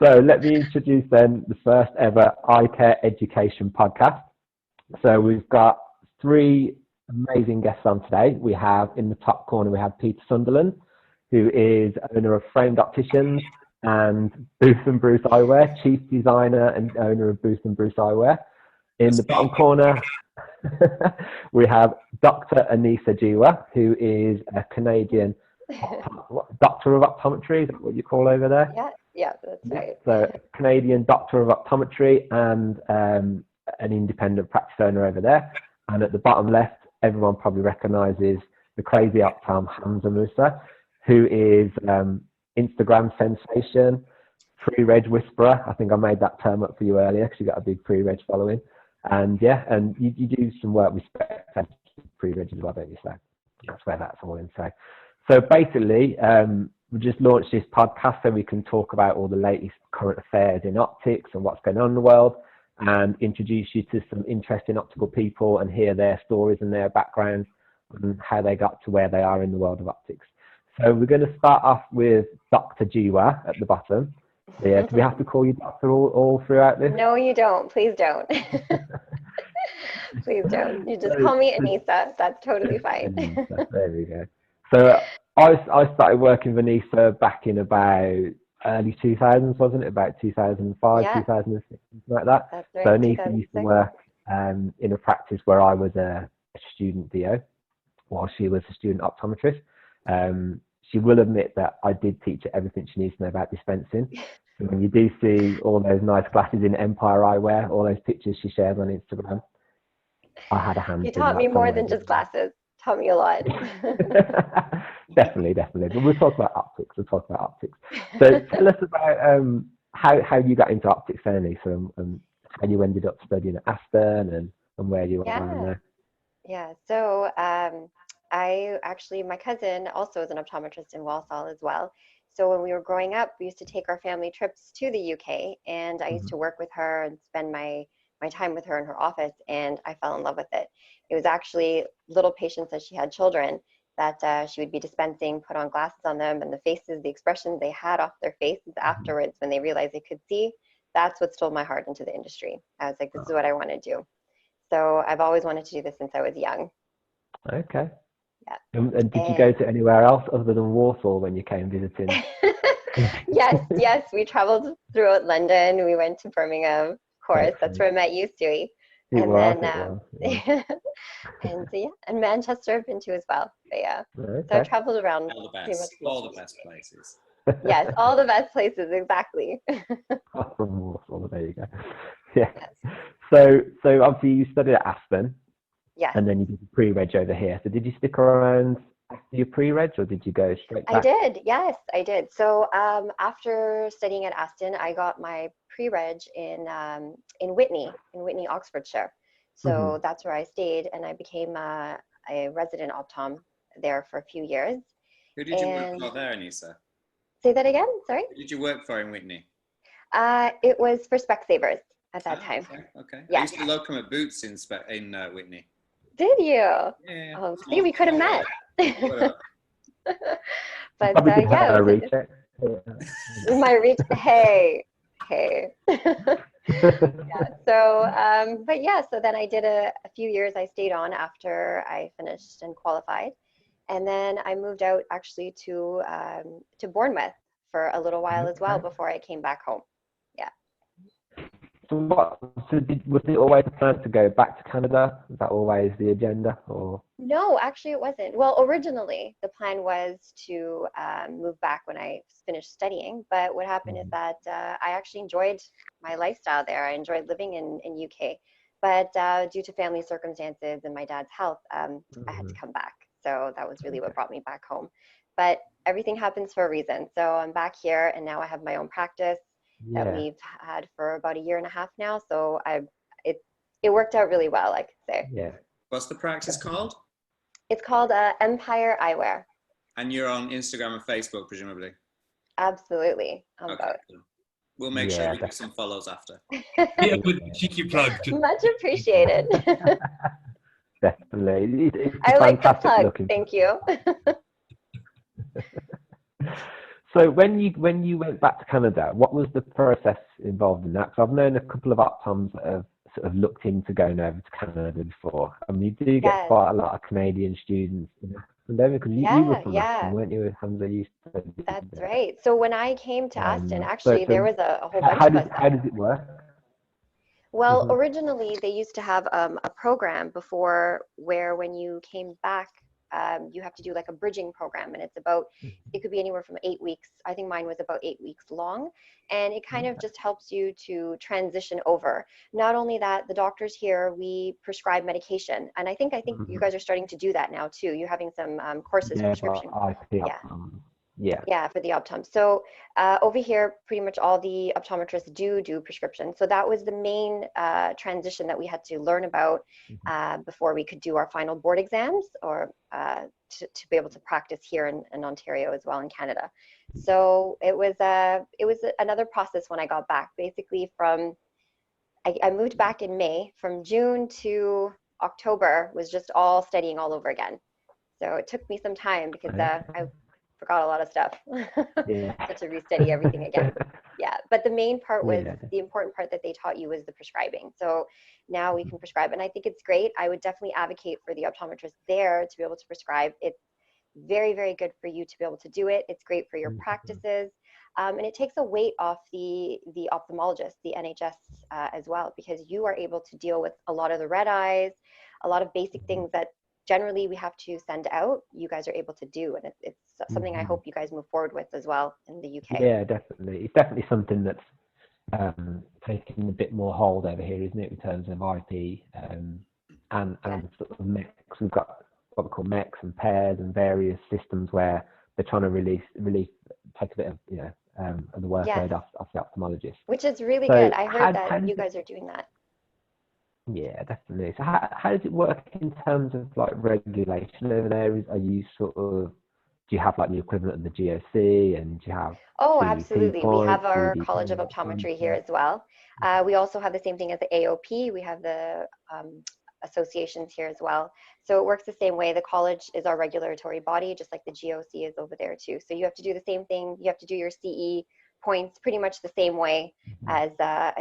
So let me introduce then the first ever eyecare education podcast. So we've got three amazing guests on today. We have in the top corner, we have Peter Sunderland, who is owner of Framed Opticians and Booth and Bruce Eyewear, chief designer and owner of Booth and Bruce Eyewear. In the bottom corner, we have Dr. Anisa Jeewa, who is a Canadian doctor of optometry. Is that what you call over there? Yeah, that's right. So, Canadian doctor of optometry and an independent practice owner over there. And at the bottom left, everyone probably recognises the Crazy Optom, Hamza Mussa, who is Instagram sensation, pre-reg whisperer. I think I made that term up for you earlier because you got a big pre-reg following. And yeah, and you do some work with pre-reg as well, don't you? So that's where that's all in. So basically, we just launched this podcast so we can talk about all the latest current affairs in optics and what's going on in the world, and introduce you to some interesting optical people and hear their stories and their backgrounds and how they got to where they are in the world of optics. So we're going to start off with Dr. Jeewa at the bottom. So yeah, do we have to call you doctor all throughout this? No, you don't. Please don't. Please don't. You just call me Anisa. That's totally fine. Anisa, there we go. So I started working with Anisa back in about early 2000s, wasn't it? About 2005, 2006, something like that. That's right, so Anisa used to work in a practice where I was a student DO while she was a student optometrist. She will admit that I did teach her everything she needs to know about dispensing. So when you do see all those nice glasses in Empire Eyewear, all those pictures she shares on Instagram, I had a hand. You taught me more than just glasses. Taught me a lot. Definitely. But we'll talk about optics. So tell us about how you got into optics, Anisa, and how you ended up studying at Aston and where you were around there. Yeah. So my cousin also is an optometrist in Walsall as well. So when we were growing up, we used to take our family trips to the UK, and I used to work with her and spend my time with her in her office, and I fell in love with it. It was actually little patients as she had children that she would be dispensing, put on glasses on them, and the faces, the expressions they had off their faces afterwards when they realized they could see, that's what stole my heart into the industry. I was like, this is what I want to do. So I've always wanted to do this since I was young. Okay. Yeah. And did you go to anywhere else other than Warsaw when you came visiting? Yes. We traveled throughout London. We went to Birmingham, of course. Excellent. That's where I met you, Stewie. And Manchester I've been to as well. But yeah, okay. So I traveled around all the best places. Yes, all the best places, exactly. From Warsaw, there you go. Yeah. Yes. So obviously you studied at Aston. Yes. And then you did the pre-reg over here. So did you stick around after your pre-reg, or did you go straight back? I did. Yes, I did. So after studying at Aston, I got my pre-reg in Whitney, Oxfordshire. So that's where I stayed, and I became a resident optom there for a few years. Who did you work for there, Anisa? Say that again. Sorry. Who did you work for in Whitney? It was for Specsavers at that time. Okay. Yeah. I used to locum at Boots in Whitney. Did you? Yeah. Oh, see, we could have met. But my reach. Hey. Yeah. So, but yeah. So then I did a few years. I stayed on after I finished and qualified, and then I moved out actually to Bournemouth for a little while as well before I came back home. Yeah. So was it always the plan to go back to Canada? Was that always the agenda, or? No, actually it wasn't. Well, originally the plan was to move back when I finished studying, but what happened is that I actually enjoyed my lifestyle there. I enjoyed living in UK, but due to family circumstances and my dad's health, I had to come back. So that was really what brought me back home. But everything happens for a reason. So I'm back here, and now I have my own practice that we've had for about 1.5 years now. So it worked out really well, I could say. Yeah. What's the practice called? It's called Empire Eyewear. And you're on Instagram and Facebook, presumably? Absolutely. Cool. We'll make sure we give some follows after. Yeah, with the cheeky plug. Much appreciated. Definitely. I like the plug. Thank you. So when you went back to Canada, what was the process involved in that? Because I've known a couple of optoms that have sort of looked into going over to Canada before. And you do get Yes. quite a lot of Canadian students in Aston, because you were from Aston, weren't you, Hamza? You studied That's there. right. So when I came to Aston, So, actually, there was a whole bunch how of us. how does it work? Well, Mhm. originally they used to have a program before where when you came back, you have to do like a bridging program, and it's about, it could be anywhere from 8 weeks. I think mine was about 8 weeks long, and it kind of just helps you to transition over. Not only that, the doctors here, we prescribe medication, and I think you guys are starting to do that now too. You're having some courses, Yeah, prescription. I see. Yeah. Yeah. Yeah, for the Optom. So over here, pretty much all the optometrists do prescription. So that was the main transition that we had to learn about before we could do our final board exams, or to be able to practice here in Ontario as well, in Canada. So it was another process when I got back. Basically, I moved back in May. From June to October was just all studying all over again. So it took me some time because I forgot a lot of stuff. Yeah. So to restudy everything again. Yeah, but the main part was, Yeah. the important part that they taught you was the prescribing. So now we can prescribe, and I think it's great. I would definitely advocate for the optometrist there to be able to prescribe. It's very, very good for you to be able to do it. It's great for your practices. And it takes a weight off the ophthalmologist, the NHS as well, because you are able to deal with a lot of the red eyes, a lot of basic things that generally we have to send out, you guys are able to do. And it's something I hope you guys move forward with as well in the UK. Yeah, definitely. It's definitely something that's taking a bit more hold over here, isn't it, in terms of IP and sort of mechs. We've got what we call mechs and pairs and various systems where they're trying to really take a bit of of the workload off the ophthalmologist. Which is really So good. I heard that you guys are doing that. Yeah, definitely. So how does it work in terms of like regulation over there? Are you sort of, do you have like the equivalent of the GOC, and do you have Oh, CEP absolutely. We have points? our College of Optometry here as well. We also have the same thing as the AOP. We have the associations here as well. So it works the same way. The college is our regulatory body, just like the GOC is over there too. So you have to do the same thing. You have to do your CE points pretty much the same way as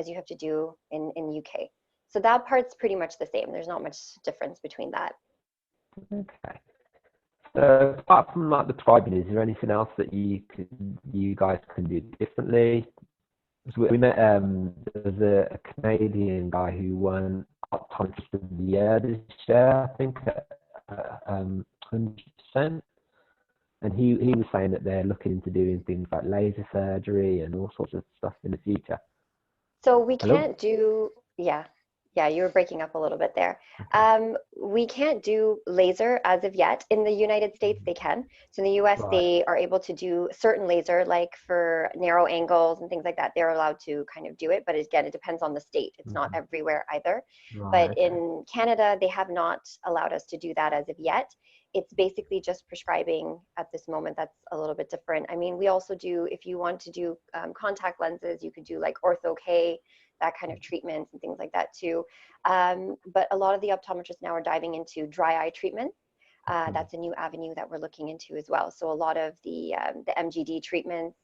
you have to do in UK. So that part's pretty much the same. There's not much difference between that. Okay. So apart from like the prescribing, is there anything else that you guys can do differently? So we met there's a Canadian guy who won Optometrist of the Year this year, I think, 100%. And he was saying that they're looking into doing things like laser surgery and all sorts of stuff in the future. So we can't do, yeah, you were breaking up a little bit there. We can't do laser as of yet. In the United States, they can. So in the US, they are able to do certain laser, like for narrow angles and things like that. They're allowed to kind of do it. But again, it depends on the state. It's not everywhere either. But in Canada, they have not allowed us to do that as of yet. It's basically just prescribing at this moment. That's a little bit different. I mean, we also do, if you want to do contact lenses, you could do like ortho-K, that kind of treatments and things like that too. But a lot of the optometrists now are diving into dry eye treatments. That's a new avenue that we're looking into as well. So a lot of the MGD treatments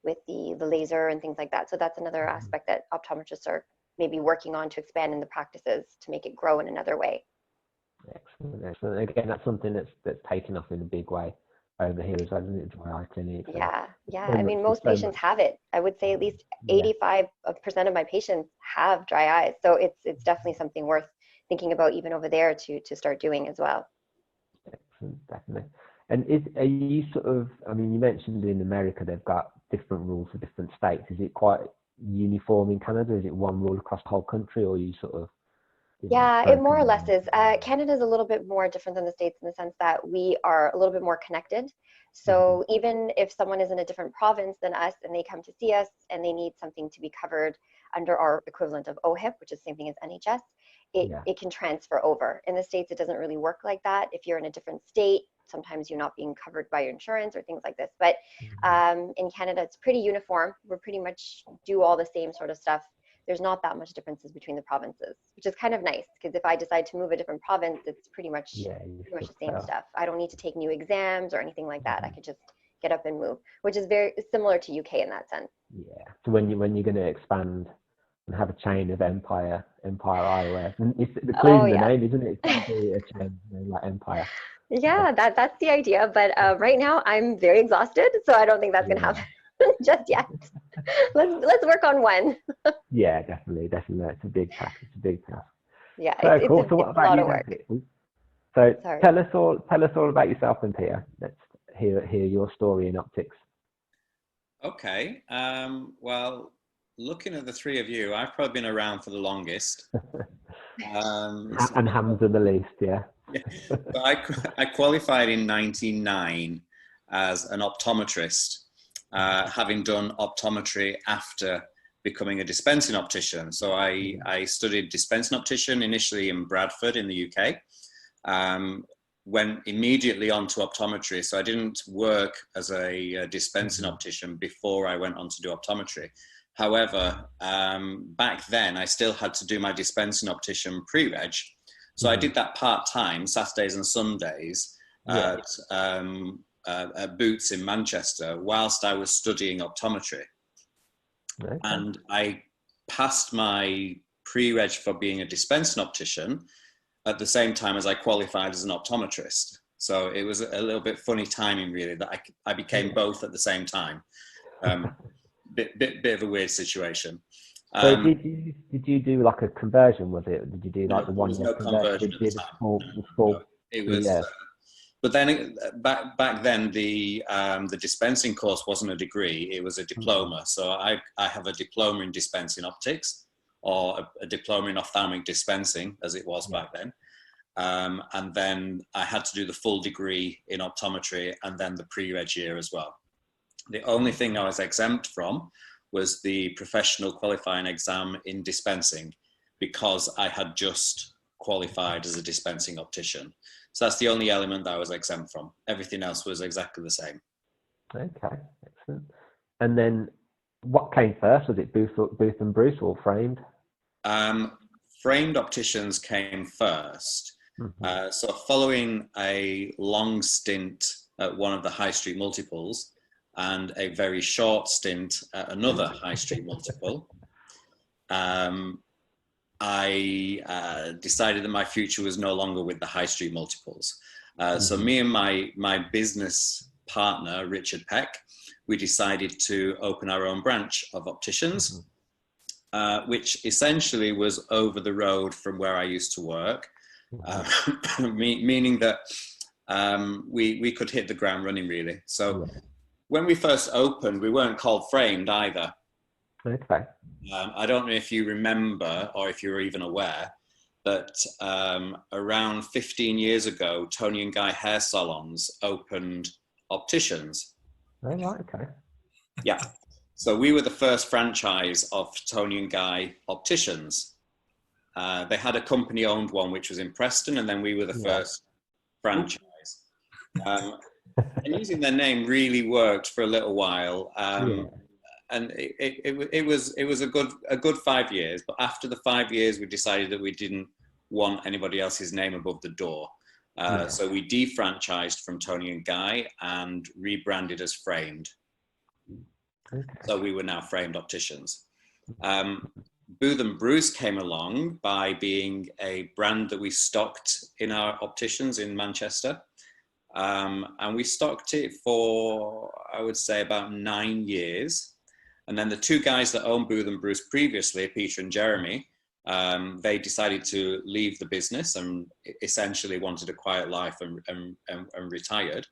with the laser and things like that. So that's another aspect that optometrists are maybe working on to expand in the practices to make it grow in another way. Excellent, excellent. Again, that's something that's taken off in a big way over here as well, isn't it? Dry eye clinics. Yeah. I mean, most patients have it. I would say at least 85% of my patients have dry eyes. So it's definitely something worth thinking about even over there to start doing as well. Excellent, definitely. And are you sort of, I mean, you mentioned in America they've got different rules for different states. Is it quite uniform in Canada? Is it one rule across the whole country, or are you sort of? Yeah, it more or less is. Canada is a little bit more different than the States in the sense that we are a little bit more connected. So even if someone is in a different province than us and they come to see us and they need something to be covered under our equivalent of OHIP, which is the same thing as NHS, it can transfer over. In the States, it doesn't really work like that. If you're in a different state, sometimes you're not being covered by your insurance or things like this. But in Canada, it's pretty uniform. We're pretty much do all the same sort of stuff. There's not that much differences between the provinces, which is kind of nice because if I decide to move a different province, it's pretty much the same stuff. I don't need to take new exams or anything like that. I could just get up and move, which is very similar to UK in that sense. Yeah. So when you're going to expand and have a chain of Empire Eyewear, and it's the clue's in the name, isn't it? It's got to be a chain like Empire. Yeah, that's the idea. But right now I'm very exhausted, so I don't think that's gonna happen just yet. Let's work on one. Yeah, definitely. It's a big task. Yeah, so it's cool. a, So what it's a about lot you of work. then? So Sorry. tell us all about yourself then, Peter. Let's hear your story in optics. Okay. Well, looking at the three of you, I've probably been around for the longest. And Hamza the least, yeah. So I qualified in 1999 as an optometrist, having done optometry after becoming a dispensing optician. So I studied dispensing optician initially in Bradford in the UK, went immediately on to optometry. So I didn't work as a dispensing optician before I went on to do optometry. However, back then I still had to do my dispensing optician pre-reg. So I did that part-time, Saturdays and Sundays, at Boots in Manchester whilst I was studying optometry. Okay. And I passed my pre-reg for being a dispensing optician at the same time as I qualified as an optometrist. So it was a little bit funny timing, really, that I became both at the same time. Bit of a weird situation. So did you do like a conversion? Was it? Did you do like the 1 year conversion? Did the full? It was. But then back then the dispensing course wasn't a degree; it was a diploma. So I have a diploma in dispensing optics, or a diploma in ophthalmic dispensing, as it was back then. And then I had to do the full degree in optometry, and then the pre-reg year as well. The only thing I was exempt from was the professional qualifying exam in dispensing, because I had just qualified as a dispensing optician. So that's the only element that I was exempt from. Everything else was exactly the same. Okay, excellent. And then what came first? Was it Booth and Bruce or framed? Framed opticians came first. So following a long stint at one of the high street multiples, and a very short stint at another high street multiple, I decided that my future was no longer with the high street multiples. So me and my business partner, Richard Peck, we decided to open our own branch of Opticians, which essentially was over the road from where I used to work, meaning that we could hit the ground running, really. So when we first opened, we weren't called Framed either. Okay. I don't know if you remember or if you're even aware, but around 15 years ago, Tony and Guy hair salons opened Opticians. Oh, right, okay. Yeah. So we were the first franchise of Tony and Guy Opticians. They had a company-owned one, which was in Preston, and then we were the first franchise. And using their name really worked for a little while. And it was a good 5 years, but after the 5 years, we decided that we didn't want anybody else's name above the door. So we defranchised from Tony and Guy and rebranded as Framed. Okay. So we were now Framed Opticians. Booth and Bruce came along by being a brand that we stocked in our opticians in Manchester. And we stocked it for, I would say, about 9 years. And then the two guys that owned Booth and Bruce previously, Peter and Jeremy, they decided to leave the business and essentially wanted a quiet life and retired.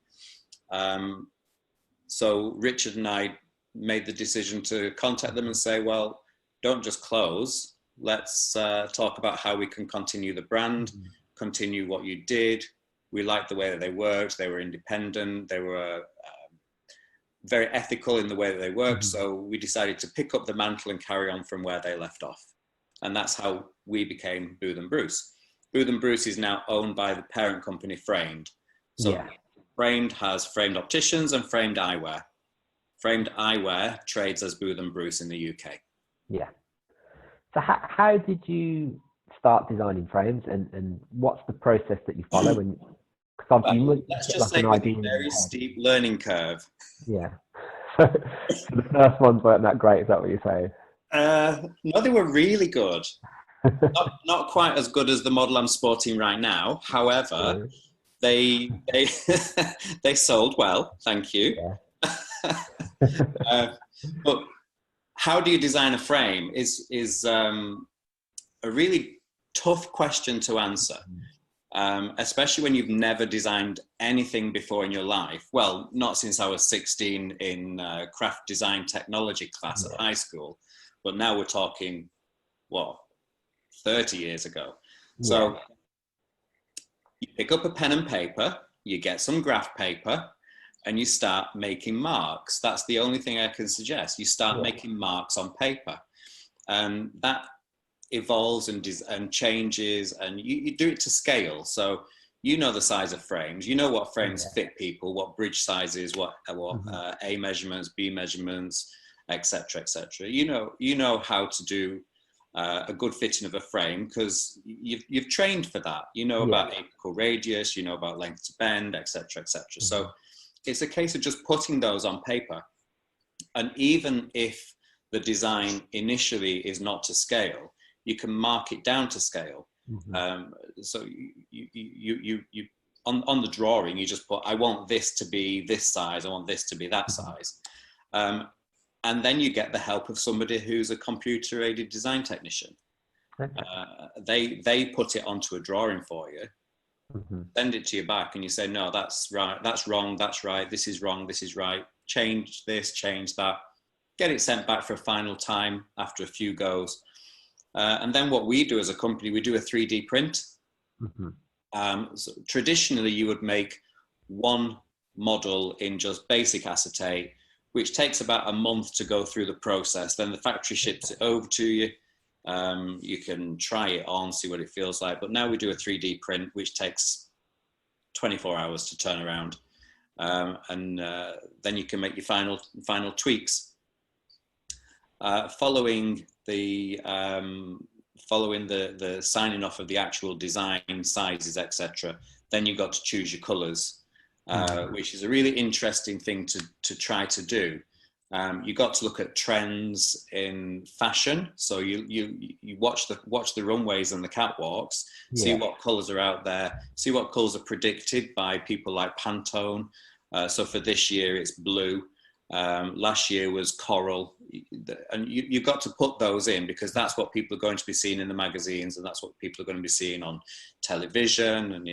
So Richard and I made the decision to contact them and say, well, don't just close. Let's talk about how we can continue the brand, continue what you did. We liked the way that they worked. They were independent. They were very ethical in the way that they worked. So we decided to pick up the mantle and carry on from where they left off. And that's how we became Booth and Bruce. Booth and Bruce is now owned by the parent company Framed. So Framed has Framed Opticians and Framed Eyewear. Framed Eyewear trades as Booth and Bruce in the UK. Yeah. So how did you start designing frames, and what's the process that you follow? And let's just say a very steep learning curve. Yeah. So the first ones weren't that great, is that what you're saying? No, they were really good. Not quite as good as the model I'm sporting right now. However, they they sold well. Thank you. Yeah. But how do you design a frame is a really tough question to answer, especially when you've never designed anything before in your life. Well, not since I was 16 in craft design technology class at high school, but now we're talking, what, 30 years ago. So you pick up a pen and paper, you get some graph paper, and you start making marks. That's the only thing I can suggest. You start making marks on paper, and that evolves and changes, and you do it to scale. So you know the size of frames, you know what frames fit people, what bridge sizes, what A measurements, B measurements, etc., etc. You know how to do a good fitting of a frame because you've trained for that. You know about apical radius, you know about length to bend, etc., etc. So it's a case of just putting those on paper, and even if the design initially is not to scale, you can mark it down to scale. So you on the drawing, you just put, I want this to be this size, I want this to be that size. And then you get the help of somebody who's a computer-aided design technician. They put it onto a drawing for you, send it to you back, and you say, no, that's right, that's wrong, that's right, this is wrong, this is right, change this, change that, get it sent back for a final time after a few goes. And then what we do as a company, we do a 3D print. So traditionally, you would make one model in just basic acetate, which takes about a month to go through the process. Then the factory ships it over to you. You can try it on, see what it feels like. But now we do a 3D print, which takes 24 hours to turn around. And then you can make your final tweaks. Following the signing off of the actual design sizes, etc., then you've got to choose your colors, which is a really interesting thing to try to do. You got to look at trends in fashion, so you watch the runways and the catwalks, see what colors are out there, see what colors are predicted by people like Pantone. So for this year it's blue. Last year was coral, and you've got to put those in because that's what people are going to be seeing in the magazines, and that's what people are going to be seeing on television and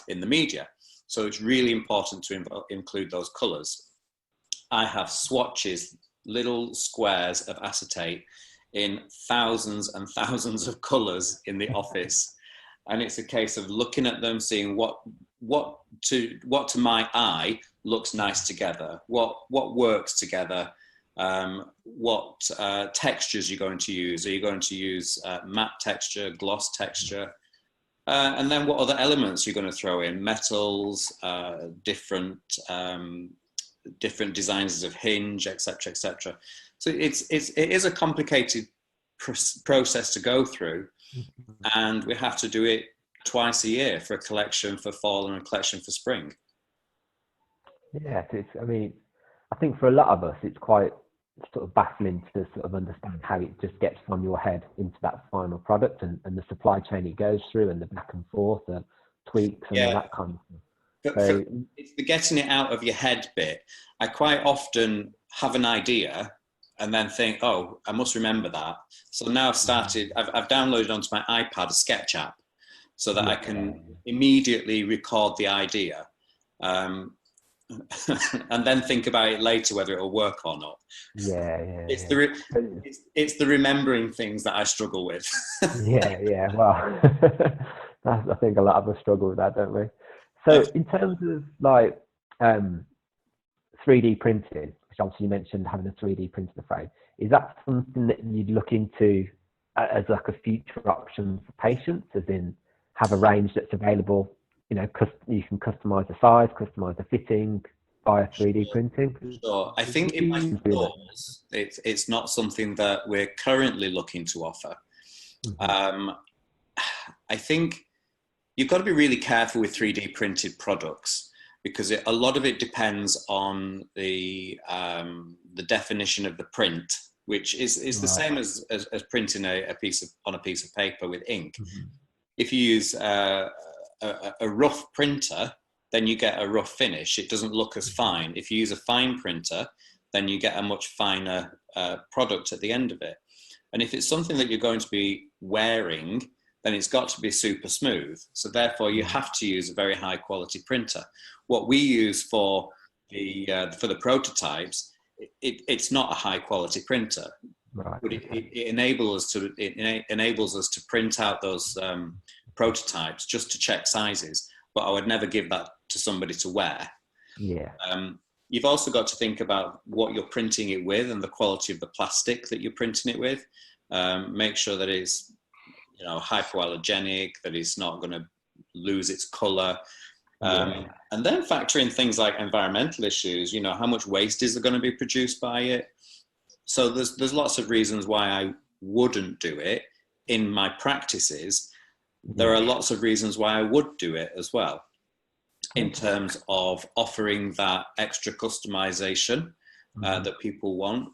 in the media. So it's really important to include those colors. I have swatches, little squares of acetate in thousands and thousands of colors in the office, and it's a case of looking at them, seeing what to my eye looks nice together, what works together, what textures you're going to use. Are you going to use matte texture, gloss texture? And then what other elements you're going to throw in? Metals, different designs of hinge, etc., etc. So it is a complicated process to go through, and we have to do it twice a year for a collection for fall and a collection for spring. Yeah, I think for a lot of us, it's quite sort of baffling to sort of understand how it just gets from your head into that final product and the supply chain it goes through and the back and forth, the tweaks and all that kind of stuff. So, it's the getting it out of your head bit. I quite often have an idea and then think, oh, I must remember that. So now I've downloaded onto my iPad a sketch app so that I can immediately record the idea. And then think about it later whether it will work or not. It's the remembering things that I struggle with. Well, I think a lot of us struggle with that, don't we? So in terms of like 3D printing, which obviously you mentioned having a 3D printer frame, is that something that you'd look into as like a future option for patients, as in have a range that's available? You know, you can customize the size, customize the fitting via 3D printing. Sure. I think in my thoughts, it's not something that we're currently looking to offer. I think you've got to be really careful with 3D printed products because a lot of it depends on the definition of the print, which is the same as printing on a piece of paper with ink. Mm-hmm. If you use a rough printer, then you get a rough finish. It doesn't look as fine. If you use a fine printer, then you get a much finer product at the end of it. And if it's something that you're going to be wearing, then it's got to be super smooth. So therefore, you have to use a very high quality printer. What we use for the prototypes, it's not a high quality printer, right. But it enables us to print out those prototypes just to check sizes. But I would never give that to somebody to wear. Yeah. You've also got to think about what you're printing it with and the quality of the plastic that you're printing it with. Make sure that it's hypoallergenic, that it's not going to lose its color. And then factor in things like environmental issues, how much waste is going to be produced by it. So there's lots of reasons why I wouldn't do it in my practices. There are lots of reasons why I would do it as well, in terms of offering that extra customization that people want.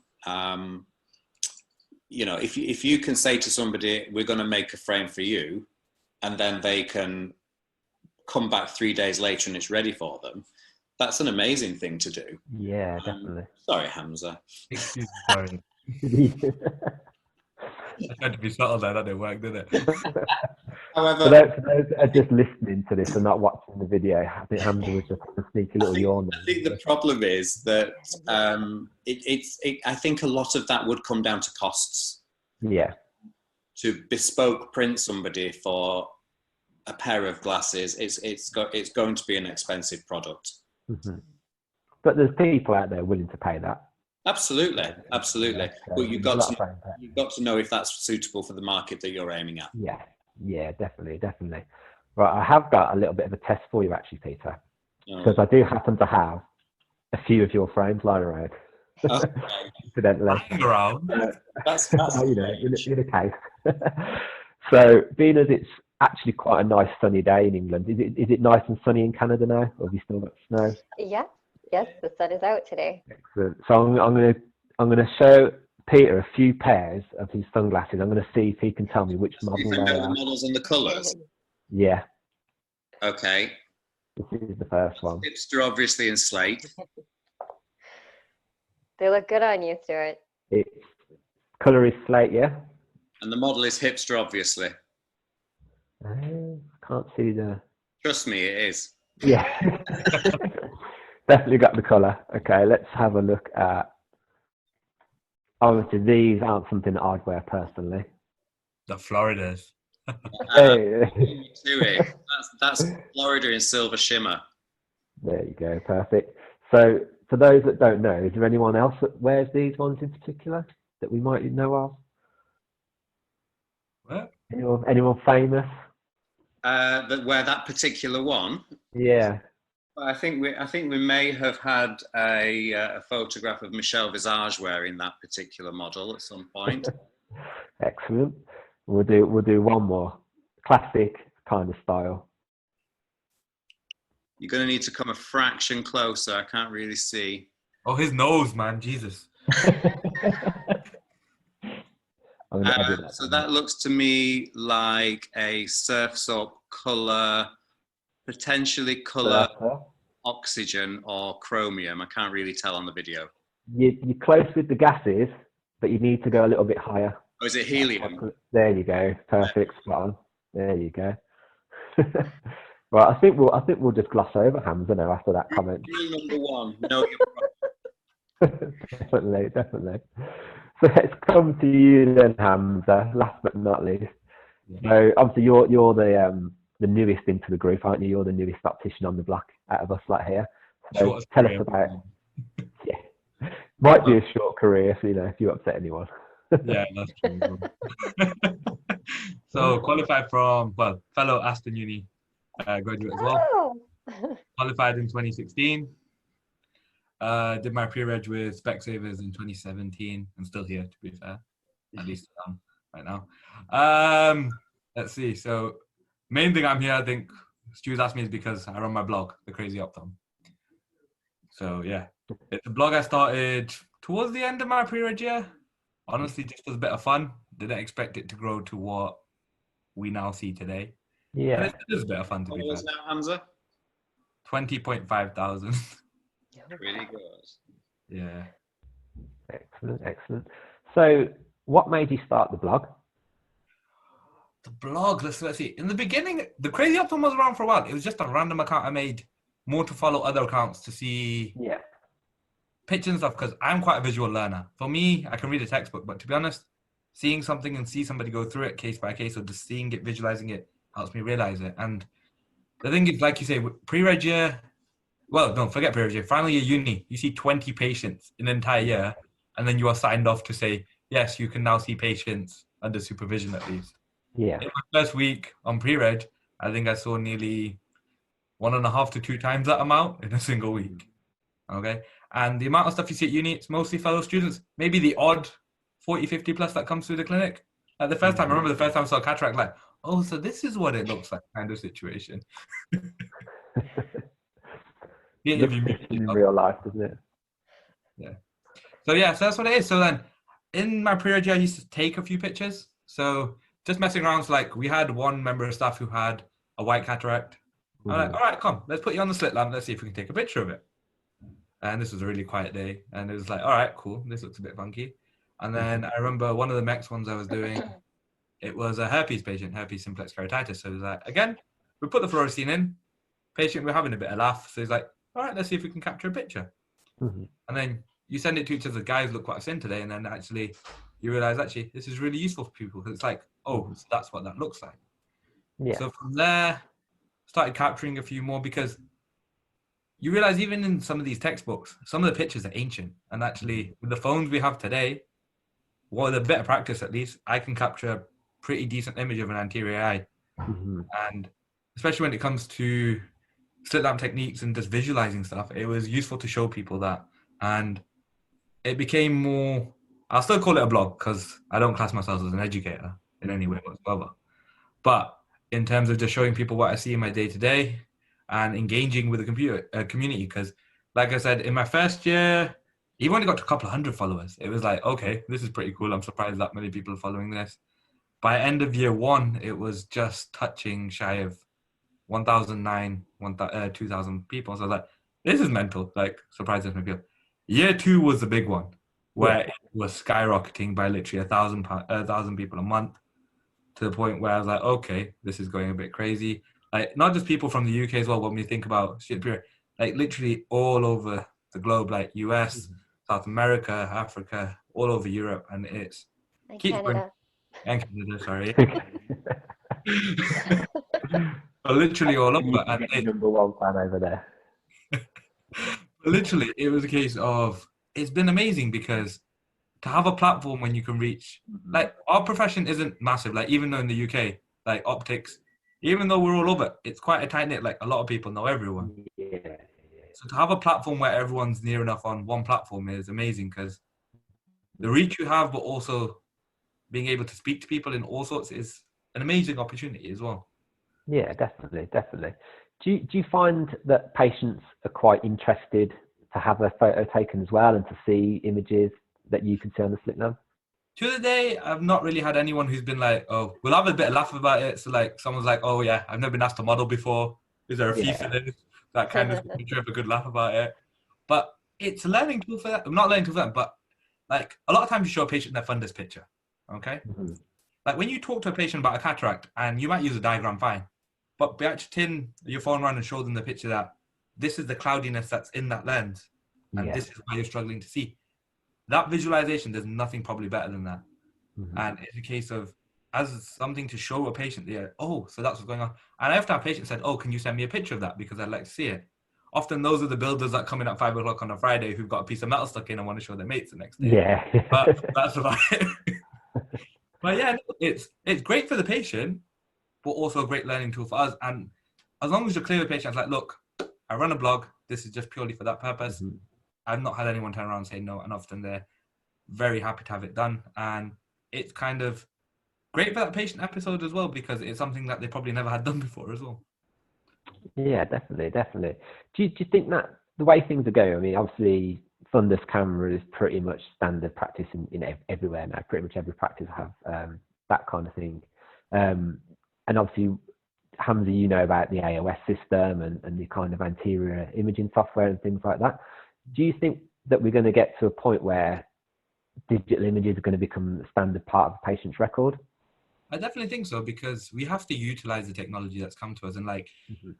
If you can say to somebody, we're going to make a frame for you, and then they can come back 3 days later and it's ready for them, that's an amazing thing to do. Yeah, definitely. Sorry, Hamza. Excuse me, sorry. I tried to be subtle there, that didn't work, did it? However, for those that are just listening to this and not watching the video, I think Hamza was just a sneaky little yawn. I think the problem is that I think a lot of that would come down to costs. Yeah. To bespoke print somebody for a pair of glasses, it's going to be an expensive product. Mm-hmm. But there's people out there willing to pay that. Absolutely. But you've got to know if that's suitable for the market that you're aiming at. Yeah, definitely. Right, I have got a little bit of a test for you actually, Peter, because I do happen to have a few of your frames lying around. Okay. Incidentally. That's in a case. So, being as it's actually quite a nice sunny day in England, is it nice and sunny in Canada now, or have you still got snow? Yeah. Yes, the sun is out today. Excellent. So I'm going to show Peter a few pairs of his sunglasses. I'm going to see if he can tell me which model they are. The models and the colours. Yeah. Okay. This is the first one. Hipster, obviously, in slate. They look good on you, Stuart. Its colour is slate, yeah. And the model is hipster, obviously. Can't see the. Trust me, it is. Yeah. Definitely got the colour. Okay, let's have a look at. Obviously, these aren't something that I'd wear personally. The Floridas. That's Florida in silver shimmer. There you go, perfect. So, for those that don't know, is there anyone else that wears these ones in particular that we might know of? What? Anyone famous? That wear that particular one? Yeah. I think we may have had a photograph of Michelle Visage wearing that particular model at some point. Excellent. We'll do one more classic kind of style. You're going to need to come a fraction closer. I can't really see. Oh, his nose, man, Jesus. So that looks to me like a Surf's Up colour. Potentially colour oxygen or chromium. I can't really tell on the video. You're close with the gases, but you need to go a little bit higher. Oh, is it helium? There you go. Perfect. Spot on. There you go. Right, I think we'll just gloss over Hamza now after that comment. Rule number one. No, you're right. Definitely. So let's come to you then, Hamza. Last but not least. So obviously you're the newest into the group, aren't you? You're the newest optician on the block out of us like here. So tell us about it. Yeah. Might be a short career if you upset anyone. Yeah, that's true. So qualified from, fellow Aston Uni graduate as well. Oh. Qualified in 2016. Did my pre-reg with Specsavers in 2017. I'm still here, to be fair. At least right now. Let's see. So main thing I'm here, I think Stu's asked me, is because I run my blog, the Crazy Optom. So yeah, it's a blog I started towards the end of my pre-reg year. Honestly, just as a bit of fun. Didn't expect it to grow to what we now see today. Yeah. But it is a bit of fun to be fair. Followers now, Hamza? 20.5 thousand. Really good. Yeah. Excellent, excellent. So, what made you start the blog? The blog, let's see. In the beginning, the Crazy Optom was around for a while. It was just a random account I made more to follow other accounts to see Yeah. pictures and stuff because I'm quite a visual learner. For me, I can read a textbook, but to be honest, seeing something and see somebody go through it case by case or just seeing it, visualizing it, helps me realize it. And the thing is, like you say, pre-reg year, well, no, forget pre-reg year, final year uni, you see 20 patients in an entire year, and then you are signed off to say, yes, you can now see patients under supervision at least. Yeah. In my first week on pre-reg, I think I saw nearly 1.5 to 2 times that amount in a single week. Okay. And the amount of stuff you see at uni, it's mostly fellow students, maybe the odd 40, 50 plus that comes through the clinic. Like the first time, I remember the first time I saw a cataract, like, oh, so this is what it looks like kind of situation. Yeah, Looks different in real life, doesn't it? Yeah. So yeah, so that's what it is. So then in my pre-reg year, I used to take a few pictures. So just messing around, so like we had one member of staff who had a white cataract. I'm like, all right, come, let's put you on the slit lamp. Let's see if we can take a picture of it. And this was a really quiet day. And it was like, all right, cool. This looks a bit funky. And then I remember one of the next ones I was doing, it was a herpes patient, herpes simplex keratitis. So it was like, again, we put the fluorescein in. Patient, we're having a bit of laugh. So he's like, all right, let's see if we can capture a picture. And then you send it to each other, guys, look what I've seen today. And then actually you realize, actually, this is really useful for people. Because it's like, oh, so that's what that looks like. Yeah. So from there, started capturing a few more because you realize even in some of these textbooks, some of the pictures are ancient. And actually, with the phones we have today, well, with a bit of practice at least, I can capture a pretty decent image of an anterior eye. And especially when it comes to slit lamp techniques and just visualizing stuff, it was useful to show people that. And it became more, I'll still call it a blog because I don't class myself as an educator in any way whatsoever. But in terms of just showing people what I see in my day-to-day and engaging with the community, because like I said, in my first year, even when it got to a couple of hundred followers, it was like, okay, this is pretty cool. I'm surprised that many people are following this. By end of year one, it was just touching shy of 2,000 people. So I was like, this is mental, like surprising many people. Year two was the big one, where it was skyrocketing by literally 1,000 people a month, to the point where I was like, okay, this is going a bit crazy. Like, not just people from the UK as well, when we think about shit period, like literally all over the globe, like US, South America, Africa, all over Europe, and it's Canada. And Canada, sorry. But literally all over. And number one fan over there. Literally, it was a case of, it's been amazing because to have a platform when you can reach, like, our profession isn't massive. Like, even though in the UK, like optics, even though we're all over, it's quite a tight knit. Like, a lot of people know everyone. Yeah. So to have a platform where everyone's near enough on one platform is amazing because the reach you have, but also being able to speak to people in all sorts is an amazing opportunity as well. Yeah, definitely, definitely. Do you find that patients are quite interested to have a photo taken as well and to see images that you can see on the slit lamp? To the day, I've not really had anyone who's been like, oh, we'll have a bit of laugh about it. So like someone's like, oh yeah, I've never been asked to model before. Is there a fee for this? That kind of thing, to have a good laugh about it. But it's a learning tool for that. I'm not learning tool for them, but like a lot of times you show a patient their fundus picture. Okay? Like when you talk to a patient about a cataract, and you might use a diagram, fine. But be actually turn your phone around and show them the picture that this is the cloudiness that's in that lens. And this is why you're struggling to see. That visualization, there's nothing probably better than that. And it's a case of, as something to show a patient, oh, so that's what's going on. And I often have patients said, oh, can you send me a picture of that? Because I'd like to see it. Often those are the builders that come in at 5 o'clock on a Friday who've got a piece of metal stuck in and want to show their mates the next day. Yeah. But that's about it. But yeah, it's great for the patient, but also a great learning tool for us. And as long as you're clear with patients, like, look, I run a blog. This is just purely for that purpose. I've not had anyone turn around and say no, and often they're very happy to have it done. And it's kind of great for that patient episode as well, because it's something that they probably never had done before as well. Yeah, definitely, definitely. Do you think that the way things are going, I mean, obviously, fundus camera is pretty much standard practice in everywhere now. Pretty much every practice have that kind of thing. And obviously, Hamza, you know about the AOS system and the kind of anterior imaging software and things like that. Do you think that we're going to get to a point where digital images are going to become the standard part of a patient's record? I definitely think so, because we have to utilize the technology that's come to us, and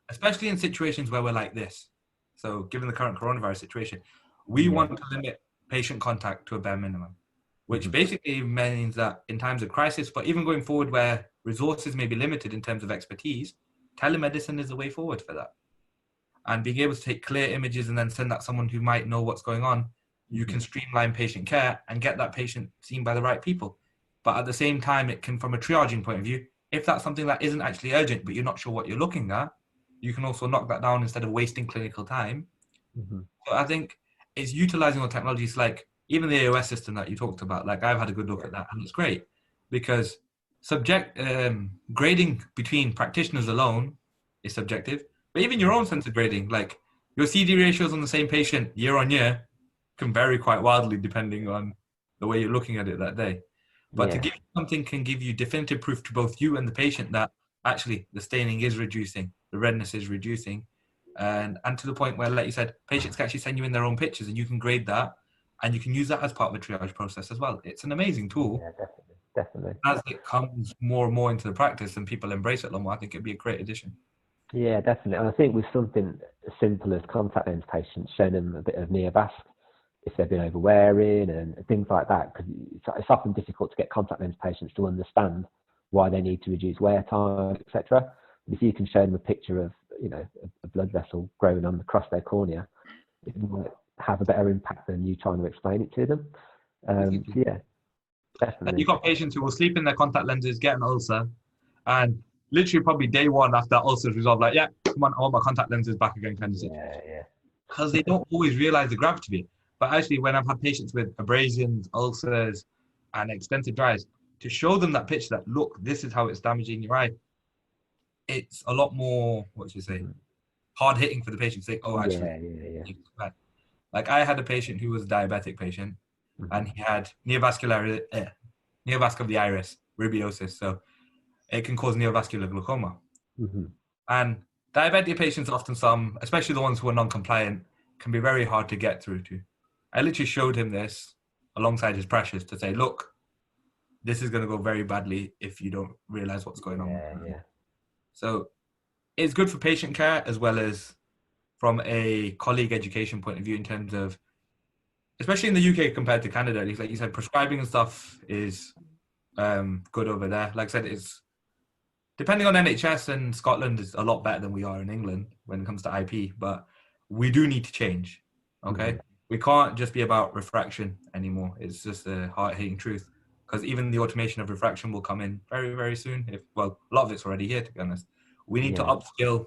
especially in situations where we're like this. So given the current coronavirus situation, we want to limit patient contact to a bare minimum, which basically means that in times of crisis, but even going forward where resources may be limited in terms of expertise, telemedicine is the way forward for that. And being able to take clear images and then send that someone who might know what's going on, you can streamline patient care and get that patient seen by the right people. But at the same time, it can, from a triaging point of view, if that's something that isn't actually urgent, but you're not sure what you're looking at, you can also knock that down instead of wasting clinical time. So I think it's utilizing all technologies, like even the AOS system that you talked about. Like, I've had a good look at that, and it's great because grading between practitioners alone is subjective, but even your own sense of grading, like your CD ratios on the same patient year on year can vary quite wildly depending on the way you're looking at it that day. But to give you something can give you definitive proof to both you and the patient that actually the staining is reducing, the redness is reducing, and to the point where, like you said, patients can actually send you in their own pictures and you can grade that, and you can use that as part of the triage process as well. It's an amazing tool. Yeah, definitely. As it comes more and more into the practice and people embrace it a lot more, I think it'd be a great addition. Yeah, definitely. And I think with something as simple as contact lens patients, showing them a bit of neovasc if they've been overwearing and things like that, because it's often difficult to get contact lens patients to understand why they need to reduce wear time, etc. But if you can show them a picture of, a blood vessel growing on across their cornea, it might have a better impact than you trying to explain it to them. Yeah, definitely. And you've got patients who will sleep in their contact lenses, get an ulcer, and literally probably day one after that ulcer is resolved, like, yeah, come on, I want my contact lenses back again, kind of situation. Yeah. Because they don't always realize the gravity of it. But actually, when I've had patients with abrasions, ulcers, and extensive dry eyes, to show them that picture that, look, this is how it's damaging your eye, it's a lot more, hard hitting for the patient to say, oh, actually, yeah. Like, I had a patient who was a diabetic patient, and he had neovascular of the iris, rubiosis. So it can cause neovascular glaucoma. And diabetic patients, often especially the ones who are non-compliant, can be very hard to get through to. I literally showed him this alongside his pressures to say, look, this is going to go very badly if you don't realize what's going on. So it's good for patient care as well as from a colleague education point of view in terms of, especially in the UK compared to Canada, like you said, prescribing and stuff is good over there. Like I said, it's depending on NHS, and Scotland is a lot better than we are in England when it comes to IP, but we do need to change, okay? We can't just be about refraction anymore. It's just a hard-hitting truth, because even the automation of refraction will come in very, very soon. A lot of it's already here, to be honest. We need to upskill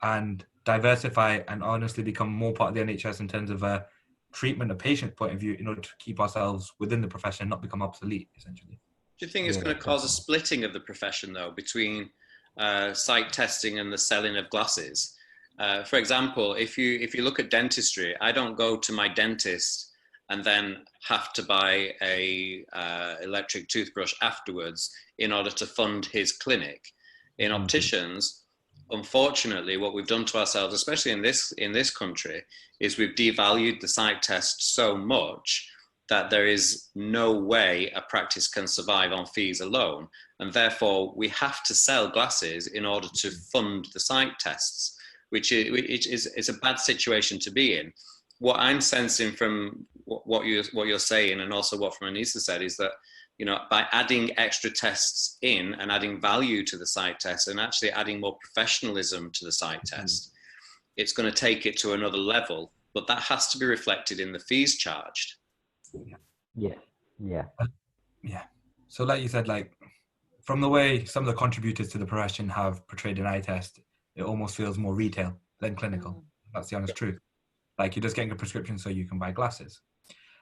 and diversify and honestly become more part of the NHS in terms of a treatment, a patient point of view, in order to keep ourselves within the profession, not become obsolete, essentially. Do you think it's going to cause a splitting of the profession, though, between sight testing and the selling of glasses? For example, if you look at dentistry, I don't go to my dentist and then have to buy a electric toothbrush afterwards in order to fund his clinic. In opticians, unfortunately, what we've done to ourselves, especially in this country, is we've devalued the sight test so much that there is no way a practice can survive on fees alone. And therefore, we have to sell glasses in order to fund the sight tests, which is a bad situation to be in. What I'm sensing from what you're saying, and also what from Anisa said, is that, by adding extra tests in and adding value to the sight test and actually adding more professionalism to the sight test, it's going to take it to another level. But that has to be reflected in the fees charged. Yeah. So like you said, like from the way some of the contributors to the profession have portrayed an eye test, it almost feels more retail than clinical. That's the honest truth. Like, you're just getting a prescription so you can buy glasses.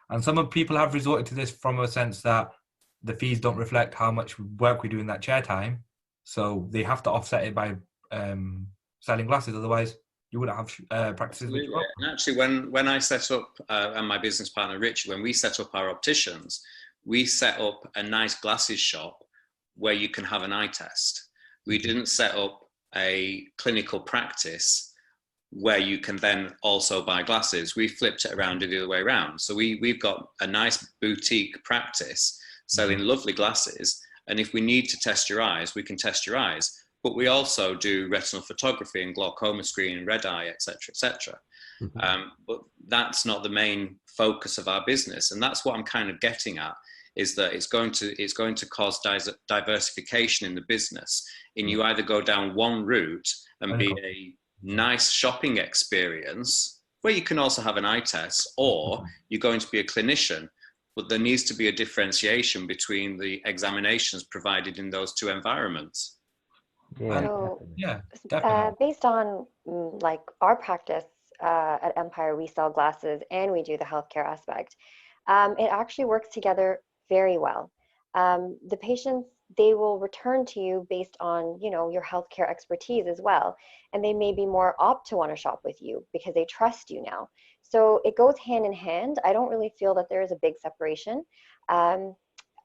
And some of people have resorted to this from a sense that the fees don't reflect how much work we do in that chair time. So they have to offset it by selling glasses. Otherwise, you wouldn't have practices which Absolutely. were And actually, when I set up, and my business partner Richard, when we set up our opticians, we set up a nice glasses shop where you can have an eye test. We didn't set up a clinical practice where you can then also buy glasses. We flipped it around the other way around. So we've got a nice boutique practice selling lovely glasses. And if we need to test your eyes, we can test your eyes. But we also do retinal photography and glaucoma screening, red eye, etc., etc. But that's not the main focus of our business, and that's what I'm kind of getting at. Is that it's going to cause diversification in the business. And you either go down one route and be a nice shopping experience where you can also have an eye test, or you're going to be a clinician. But there needs to be a differentiation between the examinations provided in those two environments. Yeah, So, definitely. based on like our practice at Empire, we sell glasses and we do the healthcare aspect. It actually works together very well. The patients, they will return to you based on, you know, your healthcare expertise as well. And they may be more apt to want to shop with you because they trust you now. So it goes hand in hand. I don't really feel that there is a big separation.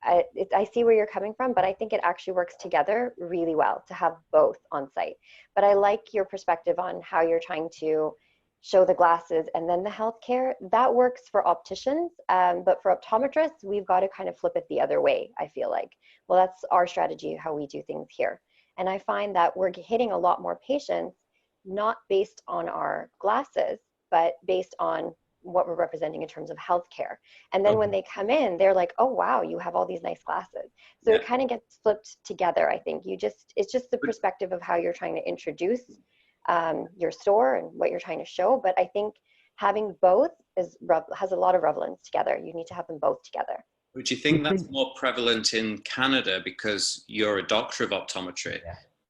I see where you're coming from, but I think it actually works together really well to have both on site. But I like your perspective on how you're trying to show the glasses and then the healthcare. That works for opticians, but for optometrists, we've got to kind of flip it the other way, I feel like. Well, that's our strategy, how we do things here. And I find that we're hitting a lot more patients, not based on our glasses, but based on what we're representing in terms of healthcare. And then when they come in, they're like, oh, wow, you have all these nice glasses. So it kind of gets flipped together, I think. It's just the perspective of how you're trying to introduce your store and what you're trying to show. But I think having both has a lot of relevance together. You need to have them both together. Would you think that's more prevalent in Canada because you're a doctor of optometry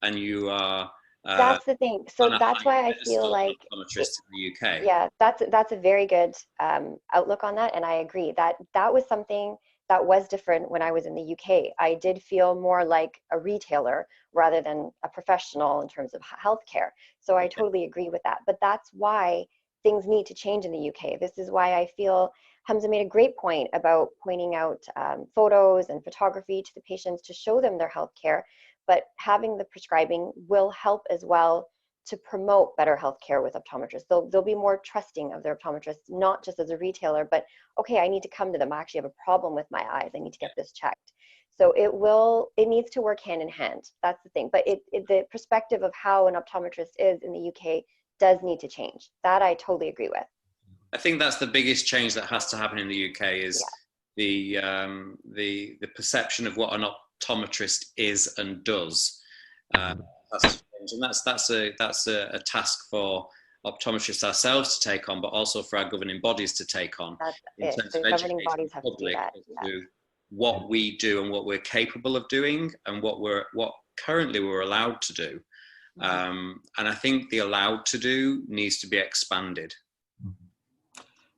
and you are... that's the thing. So that's why I feel like optometrists in the UK. Yeah, that's a very good outlook on that, and I agree that was something that was different when I was in the UK. I did feel more like a retailer rather than a professional in terms of healthcare. So I totally agree with that. But that's why things need to change in the UK. This is why I feel Hamza made a great point about pointing out photos and photography to the patients to show them their healthcare. But having the prescribing will help as well to promote better healthcare with optometrists. They'll be more trusting of their optometrists, not just as a retailer, but okay, I need to come to them. I actually have a problem with my eyes. I need to get this checked. So it needs to work hand in hand. That's the thing. But the perspective of how an optometrist is in the UK does need to change. That I totally agree with. I think that's the biggest change that has to happen in the UK is the perception of what an optometrist is and does. And that's a task for optometrists ourselves to take on, but also for our governing bodies to take on. That's in it. terms The of governing educating bodies the have to do public that. as to what we do and what we're capable of doing and what currently we're allowed to do. And I think the allowed to do needs to be expanded.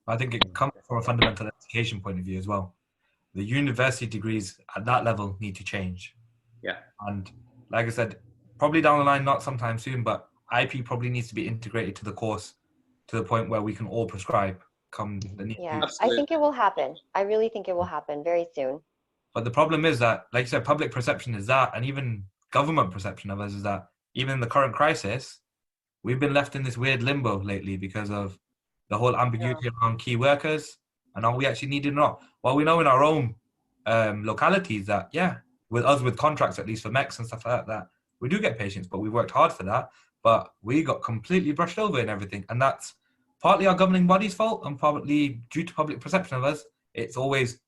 I think it comes from a fundamental education point of view as well. The university degrees at that level need to change. Yeah. And like I said, probably down the line, not sometime soon, but IP probably needs to be integrated to the course to the point where we can all prescribe come the need. Yeah, I think it will happen. I really think it will happen very soon. But the problem is that, like you said, public perception is that, and even government perception of us is that even in the current crisis, we've been left in this weird limbo lately because of the whole ambiguity around key workers and are we actually needed or not. Well, we know in our own localities that, with contracts, at least for MECs and stuff like that, we do get patients, but we worked hard for that. But we got completely brushed over in everything. And that's partly our governing body's fault and partly due to public perception of us. It's always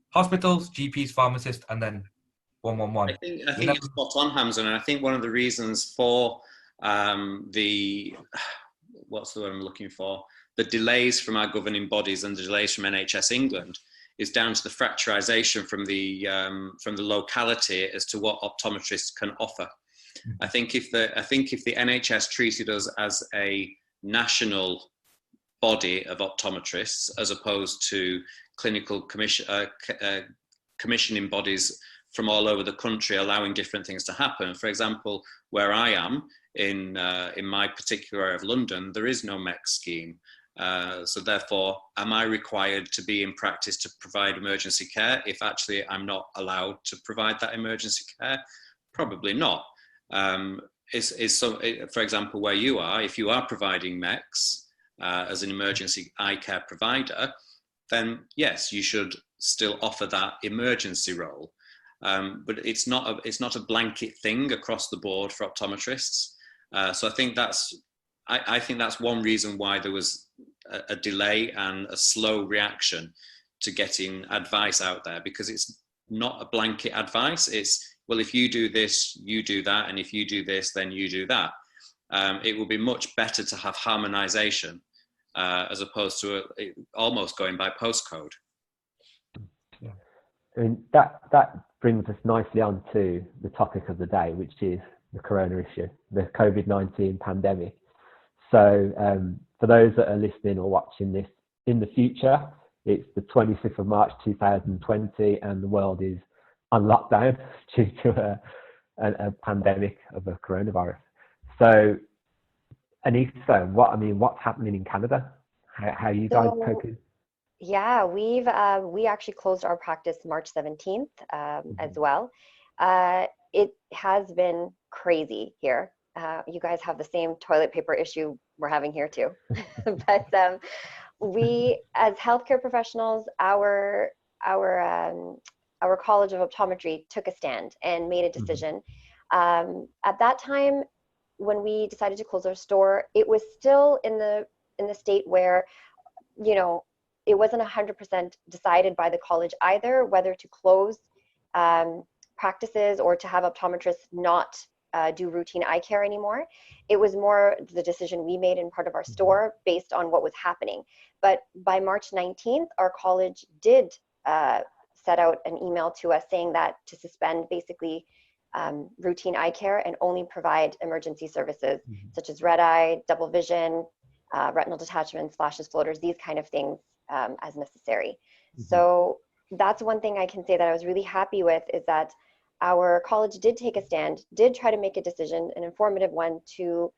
hospitals, GPs, pharmacists, and then 111. I think you're spot on, Hamza, and I think one of the reasons for what's the word I'm looking for? The delays from our governing bodies and the delays from NHS England is down to the fracturization from the locality as to what optometrists can offer. I think if the NHS treated us as a national body of optometrists as opposed to clinical commissioning bodies from all over the country allowing different things to happen. For example, where I am in my particular area of London, there is no MEC scheme. So therefore, am I required to be in practice to provide emergency care if actually I'm not allowed to provide that emergency care? Probably not. For example, where you are, if you are providing MECs as an emergency eye care provider, then yes, you should still offer that emergency role. But it's not a blanket thing across the board for optometrists. So I think that's one reason why there was a delay and a slow reaction to getting advice out there, because it's not a blanket advice. It's, well, if you do this, you do that, and if you do this, then you do that. It will be much better to have harmonization as opposed to almost going by postcode. Yeah. And that brings us nicely on to the topic of the day, which is the corona issue, the COVID-19 pandemic. So for those that are listening or watching this in the future, it's the 25th of March 2020, and the world is on lockdown due to a pandemic of a coronavirus. So, Anisa, what's happening in Canada? How are you guys coping? Yeah, we actually closed our practice March 17th as well. It has been crazy here. You guys have the same toilet paper issue we're having here too. But we, as healthcare professionals, our College of Optometry took a stand and made a decision. At that time, when we decided to close our store, it was still in the state where, you know, it wasn't 100% decided by the college either whether to close practices or to have optometrists not do routine eye care anymore. It was more the decision we made in part of our store based on what was happening. But by March 19th, our college did set out an email to us saying that to suspend basically routine eye care and only provide emergency services such as red eye, double vision, retinal detachments, flashes, floaters, these kind of things as necessary. So that's one thing I can say that I was really happy with, is that our college did take a stand, did try to make a decision, an informative one, to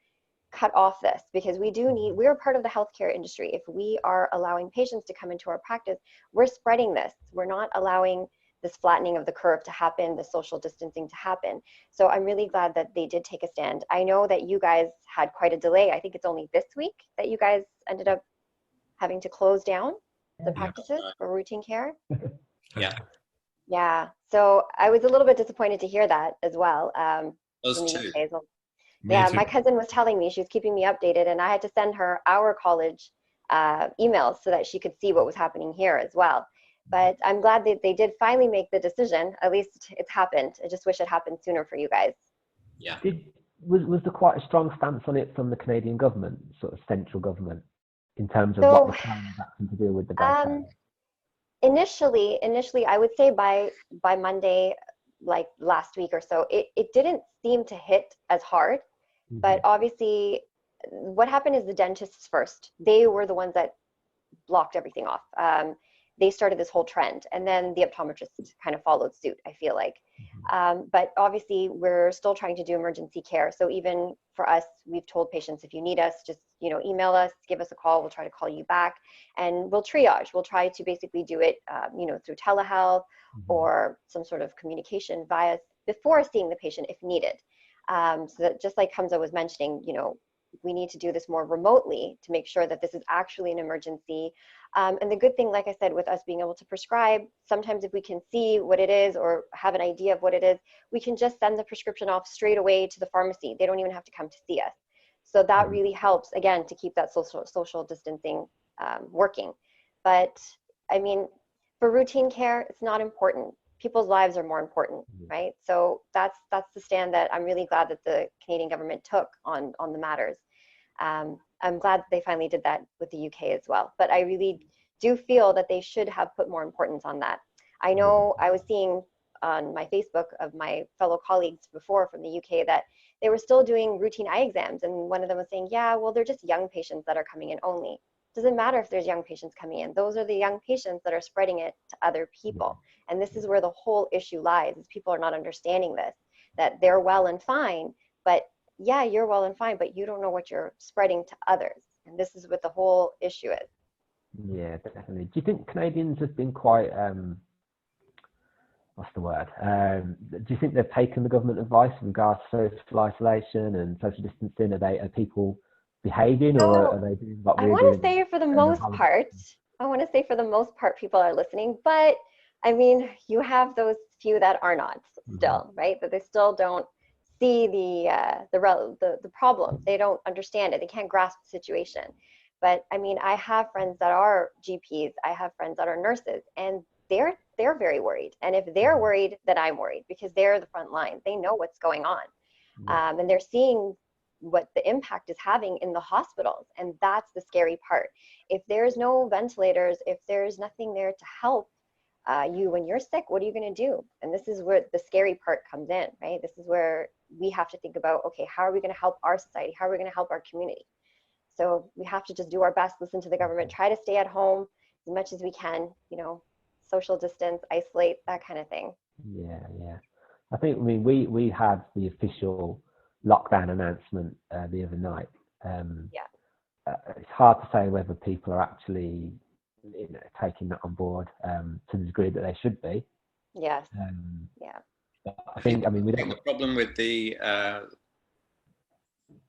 cut off this, because we're part of the healthcare industry. If we are allowing patients to come into our practice, we're spreading this. We're not allowing this flattening of the curve to happen, the social distancing to happen. So I'm really glad that they did take a stand. I know that you guys had quite a delay. I think it's only this week that you guys ended up having to close down the practices for routine care. Yeah. So I was a little bit disappointed to hear that as well. Us too. Yeah, my cousin was telling me, she was keeping me updated, and I had to send her our college emails so that she could see what was happening here as well. But I'm glad that they did finally make the decision. At least it's happened. I just wish it happened sooner for you guys. Yeah. Was there quite a strong stance on it from the Canadian government, sort of central government, in terms of what the plan was actually to do with the virus? Initially, I would say by Monday, like last week or so, it didn't seem to hit as hard. But obviously, what happened is the dentists first. They were the ones that blocked everything off. They started this whole trend, and then the optometrists kind of followed suit, I feel like. But obviously, we're still trying to do emergency care. So even for us, we've told patients, if you need us, just email us, give us a call. We'll try to call you back, and we'll triage. We'll try to basically do it, through telehealth or some sort of communication before seeing the patient if needed. So that, just like Hamza was mentioning, we need to do this more remotely to make sure that this is actually an emergency. And the good thing, like I said, with us being able to prescribe, sometimes if we can see what it is or have an idea of what it is, we can just send the prescription off straight away to the pharmacy. They don't even have to come to see us. So that really helps, again, to keep that social distancing working. But I mean, for routine care, it's not important. People's lives are more important, right? So that's the stand that I'm really glad that the Canadian government took on the matters. I'm glad that they finally did that with the UK as well. But I really do feel that they should have put more importance on that. I know I was seeing on my Facebook of my fellow colleagues before from the UK that they were still doing routine eye exams. And one of them was saying, yeah, well, they're just young patients that are coming in only. Doesn't matter if there's young patients coming in. Those are the young patients that are spreading it to other people. And this is where the whole issue lies, is people are not understanding this, that they're well and fine, but yeah, you're well and fine, but you don't know what you're spreading to others. And this is what the whole issue is. Yeah, definitely. Do you think Canadians have been quite, what's the word? Do you think they've taken the government advice in regards to social isolation and social distancing? Are people behaving, or are they doing what I we're want to doing? say for the most part, people are listening, but I mean, you have those few that are not still, right? That they still don't see the problem. They don't understand it. They can't grasp the situation. But I mean, I have friends that are GPs. I have friends that are nurses, and they're very worried. And if they're worried, then I'm worried, because they're the front line. They know what's going on, and they're seeing what the impact is having in the hospitals, and that's the scary part. If there's no ventilators, if there's nothing there to help you when you're sick, what are you going to do? And this is where the scary part comes in, right? This is where we have to think about, okay, how are we going to help our society? How are we going to help our community? So we have to just do our best, listen to the government, try to stay at home as much as we can, social distance, isolate, that kind of thing. Yeah. I mean, we had the official lockdown announcement the other night. It's hard to say whether people are actually taking that on board to the degree that they should be. Yes. I think the problem with the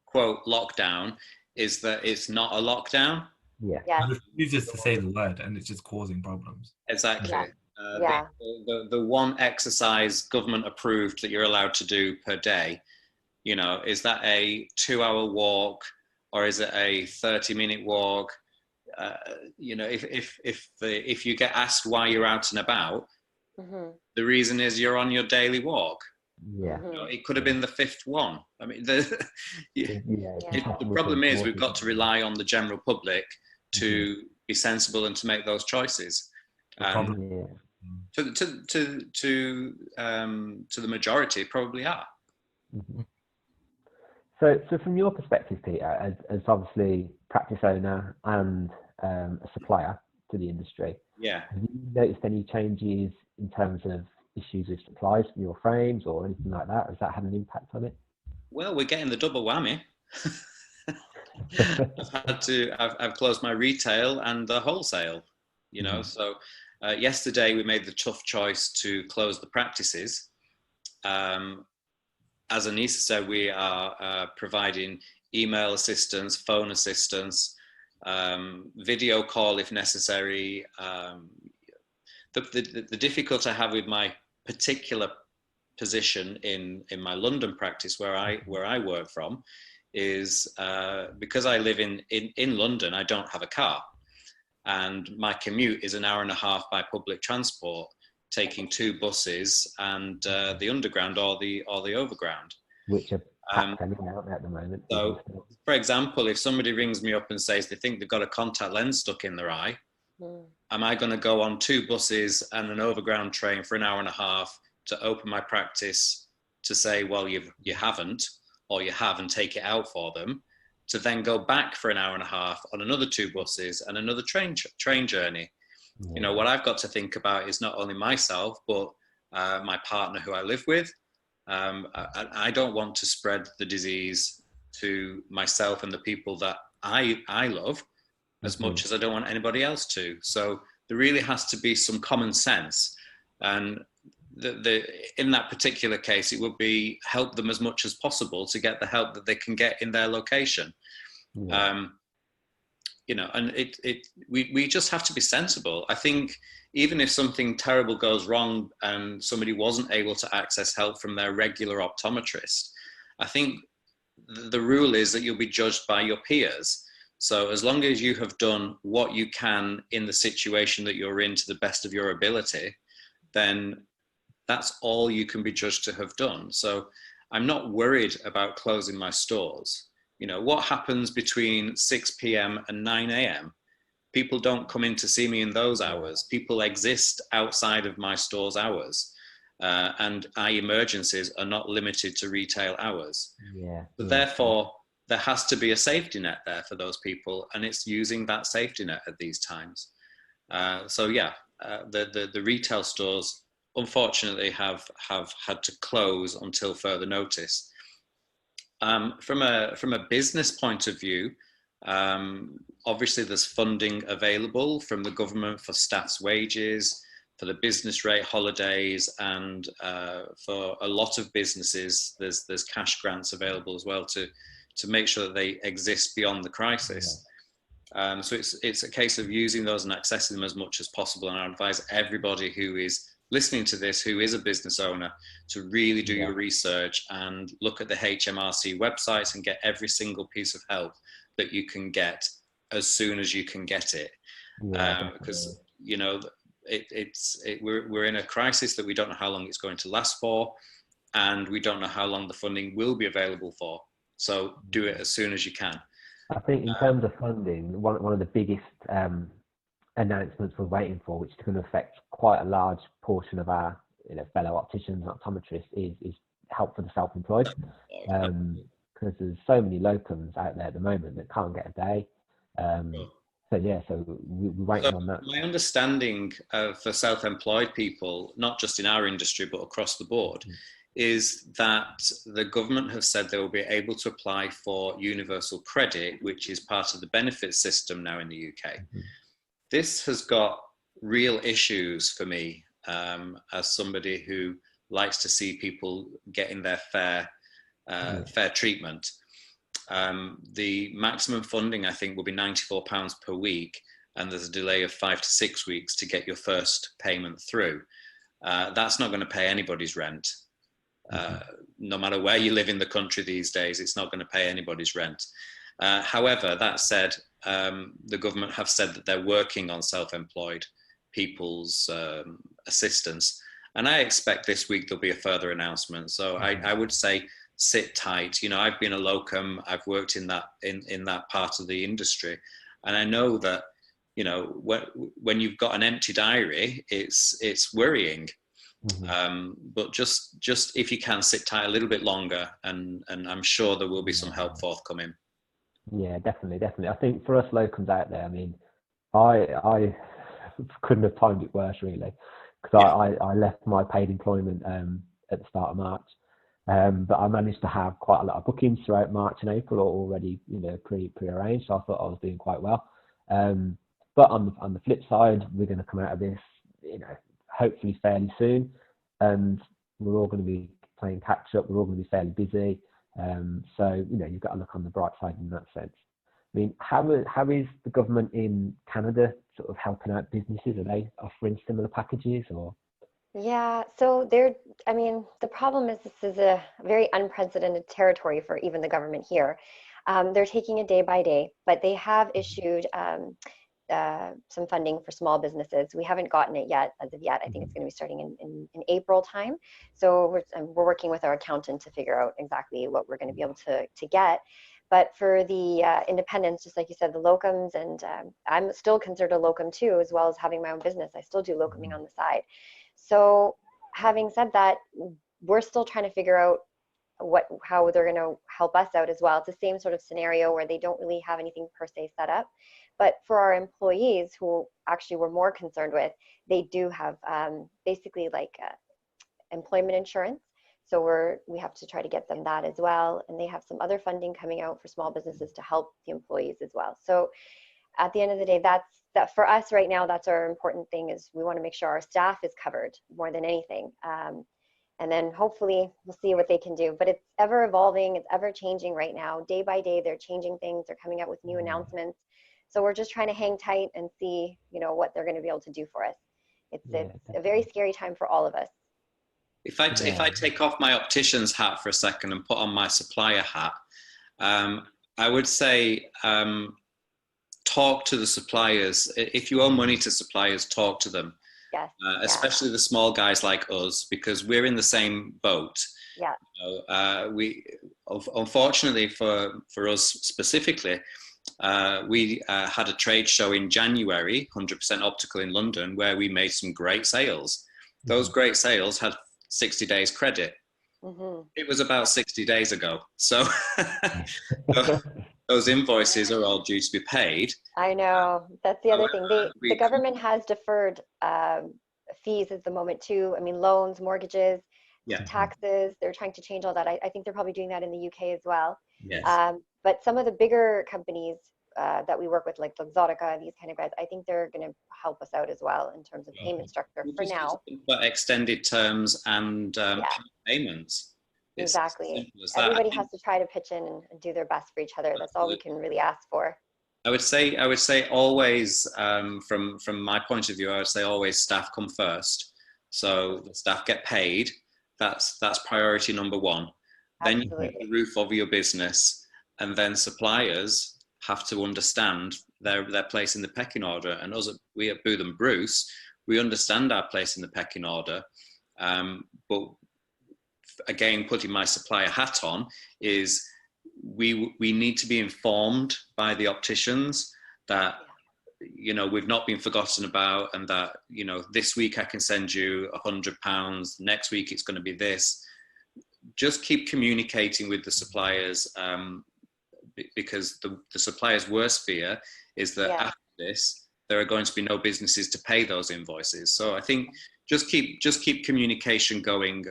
quote lockdown is that it's not a lockdown. Yeah. It's just to say the word, and it's just causing problems. Exactly. The one exercise government approved that you're allowed to do per day, is that a 2-hour walk, or is it a 30-minute walk? If you get asked why you're out and about, the reason is you're on your daily walk. Yeah. It could have been the 5th one. I mean, the problem is we've got to rely on the general public to be sensible and to make those choices. To the majority, probably are. So from your perspective, Peter, as obviously practice owner and a supplier to the industry, have you noticed any changes in terms of issues with supplies from your frames or anything like that? Has that had an impact on it? Well, we're getting the double whammy. I've closed my retail and the wholesale, so yesterday we made the tough choice to close the practices. As Anisa said, we are providing email assistance, phone assistance, video call if necessary. The difficulty I have with my particular position in my London practice, where I work from, is because I live in London, I don't have a car, and my commute is an hour and a half by public transport, taking 2 buses and the underground or the overground, which are packed out at the moment. So, for example, if somebody rings me up and says they think they've got a contact lens stuck in their eye, am I going to go on 2 buses and an overground train for an hour and a half to open my practice to say, well, you haven't, or you have, and take it out for them, to then go back for an hour and a half on another 2 buses and another train journey? What I've got to think about is not only myself, but my partner who I live with. I don't want to spread the disease to myself and the people that I love as much as I don't want anybody else to. So there really has to be some common sense. And in that particular case, it would be help them as much as possible to get the help that they can get in their location. And we just have to be sensible. I think even if something terrible goes wrong and somebody wasn't able to access help from their regular optometrist, I think the rule is that you'll be judged by your peers. So as long as you have done what you can in the situation that you're in to the best of your ability, then that's all you can be judged to have done. So I'm not worried about closing my stores. What happens between 6 p.m. and 9 a.m.? People don't come in to see me in those hours. People exist outside of my store's hours. And eye emergencies are not limited to retail hours. Therefore, there has to be a safety net there for those people, and it's using that safety net at these times. The retail stores, unfortunately, have had to close until further notice. From a business point of view, obviously there's funding available from the government for staff's wages, for the business rate holidays, and for a lot of businesses, there's cash grants available as well to make sure that they exist beyond the crisis. So it's a case of using those and accessing them as much as possible. And I advise everybody who is listening to this, who is a business owner, to really do your research and look at the HMRC websites and get every single piece of help that you can get as soon as you can get it. Because, you know, we're in a crisis that we don't know how long it's going to last for, and we don't know how long the funding will be available for. So do it as soon as you can. I think in terms of funding, one of the biggest announcements we're waiting for, which is going to affect quite a large portion of our fellow opticians and optometrists, is help for the self-employed. Because there's so many locums out there at the moment that can't get a day. So we're waiting on that. My understanding for self-employed people, not just in our industry but across the board, is that the government have said they will be able to apply for universal credit, which is part of the benefits system now in the UK. This has got real issues for me as somebody who likes to see people getting their fair treatment. The maximum funding, I think, will be £94 per week, and there's a delay of 5 to 6 weeks to get your first payment through. That's not going to pay anybody's rent. No matter where you live in the country these days, it's not going to pay anybody's rent. However, that said, the government have said that they're working on self-employed people's assistance, and I expect this week there'll be a further announcement. So I would say sit tight. You know, I've been a locum, I've worked in that part of the industry, and I know that, you know, when you've got an empty diary, it's worrying. But just if you can, sit tight a little bit longer, and I'm sure there will be some help forthcoming. Yeah, definitely. I think for us locums out there, I mean, I couldn't have timed it worse, really, because I left my paid employment at the start of March, but I managed to have quite a lot of bookings throughout March and April already, pre-arranged. So I thought I was doing quite well. But on the flip side, we're going to come out of this, hopefully fairly soon, and we're all going to be playing catch up. We're all going to be fairly busy. So you've got to look on the bright side in that sense. I mean, how is the government in Canada sort of helping out businesses? Are they offering similar packages or? Yeah, so the problem is this is a very unprecedented territory for even the government here. They're taking it day by day, but they have issued some funding for small businesses. We haven't gotten it yet as of yet. I think it's going to be starting in April time. So we're working with our accountant to figure out exactly what we're going to be able to get. But for the independents, just like you said, the locums, and I'm still considered a locum too, as well as having my own business. I still do locuming on the side. So having said that, we're still trying to figure out how they're going to help us out as well. It's the same sort of scenario where they don't really have anything per se set up. But for our employees, who actually we're more concerned with, they do have basically like employment insurance. So we have to try to get them that as well. And they have some other funding coming out for small businesses to help the employees as well. So at the end of the day, that for us right now, that's our important thing, is we want to make sure our staff is covered more than anything. And then hopefully we'll see what they can do. But it's ever evolving, it's ever changing right now. Day by day, they're changing things. They're coming out with new announcements. So we're just trying to hang tight and see, what they're going to be able to do for us. It's a very scary time for all of us. If I take off my optician's hat for a second and put on my supplier hat, I would say talk to the suppliers. If you owe money to suppliers, talk to them. Yes. Especially the small guys like us, because we're in the same boat. Yeah. We unfortunately for us specifically, we had a trade show in January, 100% Optical in London, where we made some great sales. Those great sales had 60 days credit. It was about 60 days ago. So those invoices are all due to be paid. I know. That's the other thing. The government has deferred fees at the moment too. I mean, loans, mortgages, Yeah. taxes. They're trying to change all that. I think they're probably doing that in the UK as well. Yes. But some of the bigger companies that we work with, like Luxottica, these kind of guys, I think they're going to help us out as well in terms of payment structure for now. But extended terms and payments. It's Exactly. simple as that. Everybody has to try to pitch in and do their best for each other. That's all we can really ask for. I would say always, from my point of view, I would say always staff come first. So the staff get paid. That's priority number one. Then you have the roof over your business, and then suppliers have to understand their place in the pecking order. And us, we at Booth and Bruce, we understand our place in the pecking order. But again, putting my supplier hat on, is we need to be informed by the opticians that, you know, we've not been forgotten about, and that, you know, this week I can send you £100, next week it's going to be this. Just keep communicating with the suppliers, because the supplier's worst fear is that after this, there are going to be no businesses to pay those invoices. So I think just keep communication going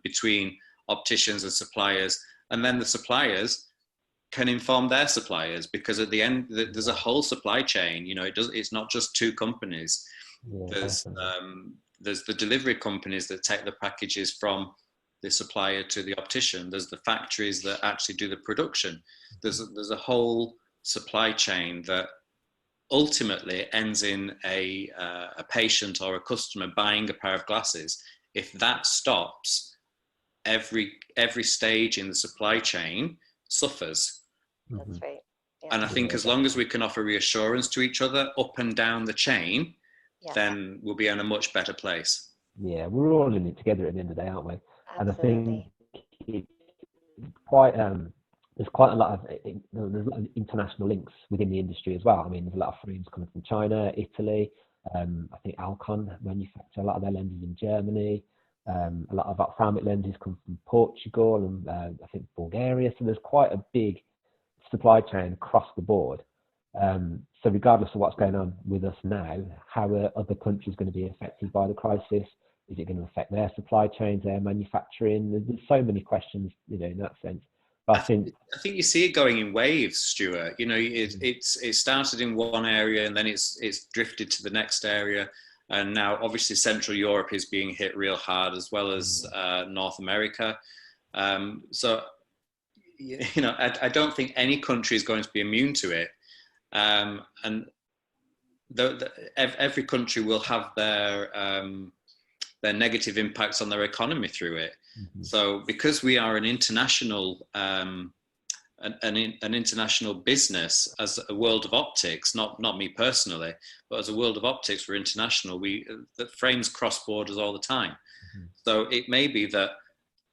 between opticians and suppliers, and then the suppliers can inform their suppliers, because at the end there's a whole supply chain. You know, it's not just two companies. There's the delivery companies that take the packages from the supplier to the optician. There's the factories that actually do the production. There's a whole supply chain that ultimately ends in a patient or a customer buying a pair of glasses. If that stops, every stage in the supply chain suffers. That's right. Yeah. And I think as long as we can offer reassurance to each other up and down the chain, then we'll be in a much better place. Yeah, we're all in it together at the end of the day, aren't we? Absolutely. And I think it's quite there's quite a lot of international links within the industry as well. I mean, there's a lot of frames coming from China, Italy. I think Alcon manufacture a lot of their lenses in Germany. A lot of ophthalmic lenses come from Portugal and I think Bulgaria. So there's quite a big supply chain across the board. So regardless of what's going on with us now, how are other countries going to be affected by the crisis? Is it going to affect their supply chains, their manufacturing? There's so many questions, you know, in that sense. But I think you see it going in waves, Stuart. You know, it started in one area and then it's drifted to the next area. And now, obviously, Central Europe is being hit real hard, as well as North America. So, you know, I don't think any country is going to be immune to it. And every country will have their negative impacts on their economy through it. Mm-hmm. So, because we are an international an international business as a world of optics, not me personally, but as a world of optics, we're international. That frames cross borders all the time. Mm-hmm. So it may be that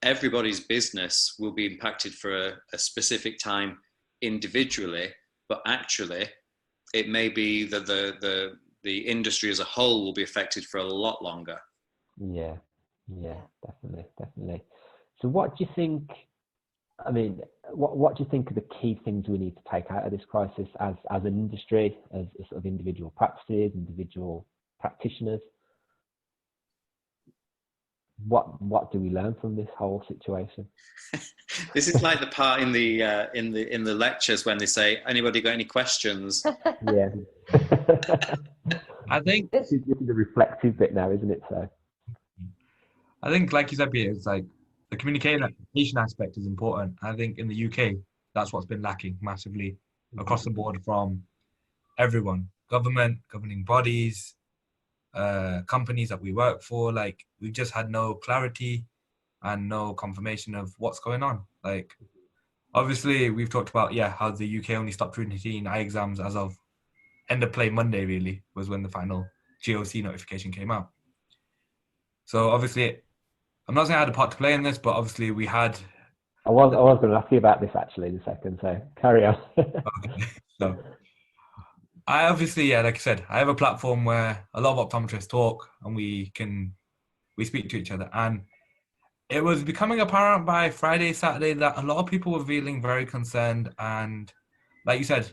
everybody's business will be impacted for a specific time individually, but actually it may be that the industry as a whole will be affected for a lot longer. Yeah, definitely. So what do you think, I mean, what do you think are the key things we need to take out of this crisis as an industry, as sort of individual practices, individual practitioners? What do we learn from this whole situation? This is like the part in the lectures when they say, "Anybody got any questions?" Yeah. I think this is the reflective bit now, isn't it? So I think, like you said, Peter, it's like the communication aspect is important. I think in the UK, that's what's been lacking massively across the board from everyone, government, governing bodies, companies that we work for. Like, we've just had no clarity and no confirmation of what's going on. Like, obviously, we've talked about, how the UK only stopped routine eye exams as of end of play Monday, really, was when the final GOC notification came out. So, obviously, I'm not saying I had a part to play in this, but obviously we had... I was going to ask you about this actually in a second, so carry on. Okay. So, I obviously, like I said, I have a platform where a lot of optometrists talk and we speak to each other. And it was becoming apparent by Friday, Saturday that a lot of people were feeling very concerned. And like you said,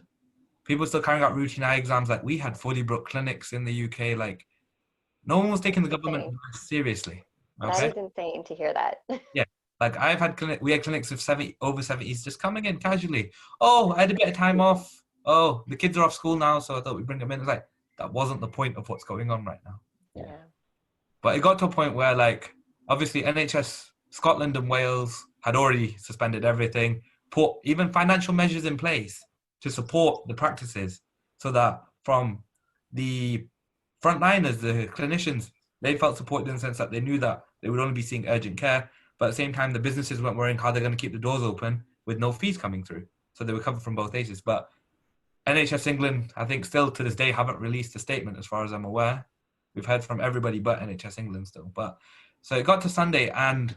people still carrying out routine eye exams. Like, we had fully booked clinics in the UK. Like, no one was taking the government seriously. That Okay. is insane to hear that. Yeah. Like I've had we had clinics of over 70s just coming in casually. Oh, I had a bit of time off. Oh, the kids are off school now, so I thought we'd bring them in. It's like, that wasn't the point of what's going on right now. Yeah. But it got to a point where, like, obviously NHS Scotland and Wales had already suspended everything, put even financial measures in place to support the practices, so that from the frontliners, the clinicians, they felt supported in the sense that they knew that they would only be seeing urgent care. But at the same time, the businesses weren't worrying how they're going to keep the doors open with no fees coming through. So they were covered from both ages. But NHS England, I think, still to this day haven't released a statement, as far as I'm aware. We've heard from everybody but NHS England still. But so it got to Sunday, and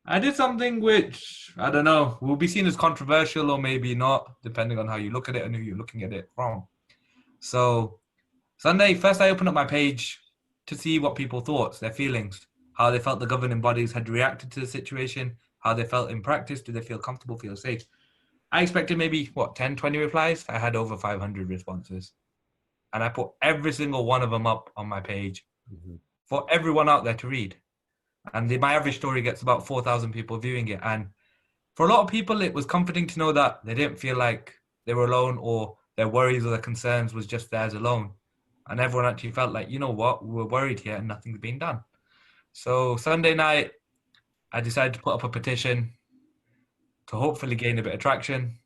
I did something which, I don't know, will be seen as controversial or maybe not, depending on how you look at it and who you're looking at it from. So Sunday, first I opened up my page to see what people thought, their feelings, how they felt the governing bodies had reacted to the situation, how they felt in practice, do they feel comfortable, feel safe. I expected maybe, 10, 20 replies? I had over 500 responses. And I put every single one of them up on my page for everyone out there to read. And my average story gets about 4,000 people viewing it. And for a lot of people, it was comforting to know that they didn't feel like they were alone, or their worries or their concerns was just theirs alone. And everyone actually felt like, you know what, we're worried here and nothing's been done. So Sunday night, I decided to put up a petition to hopefully gain a bit of traction,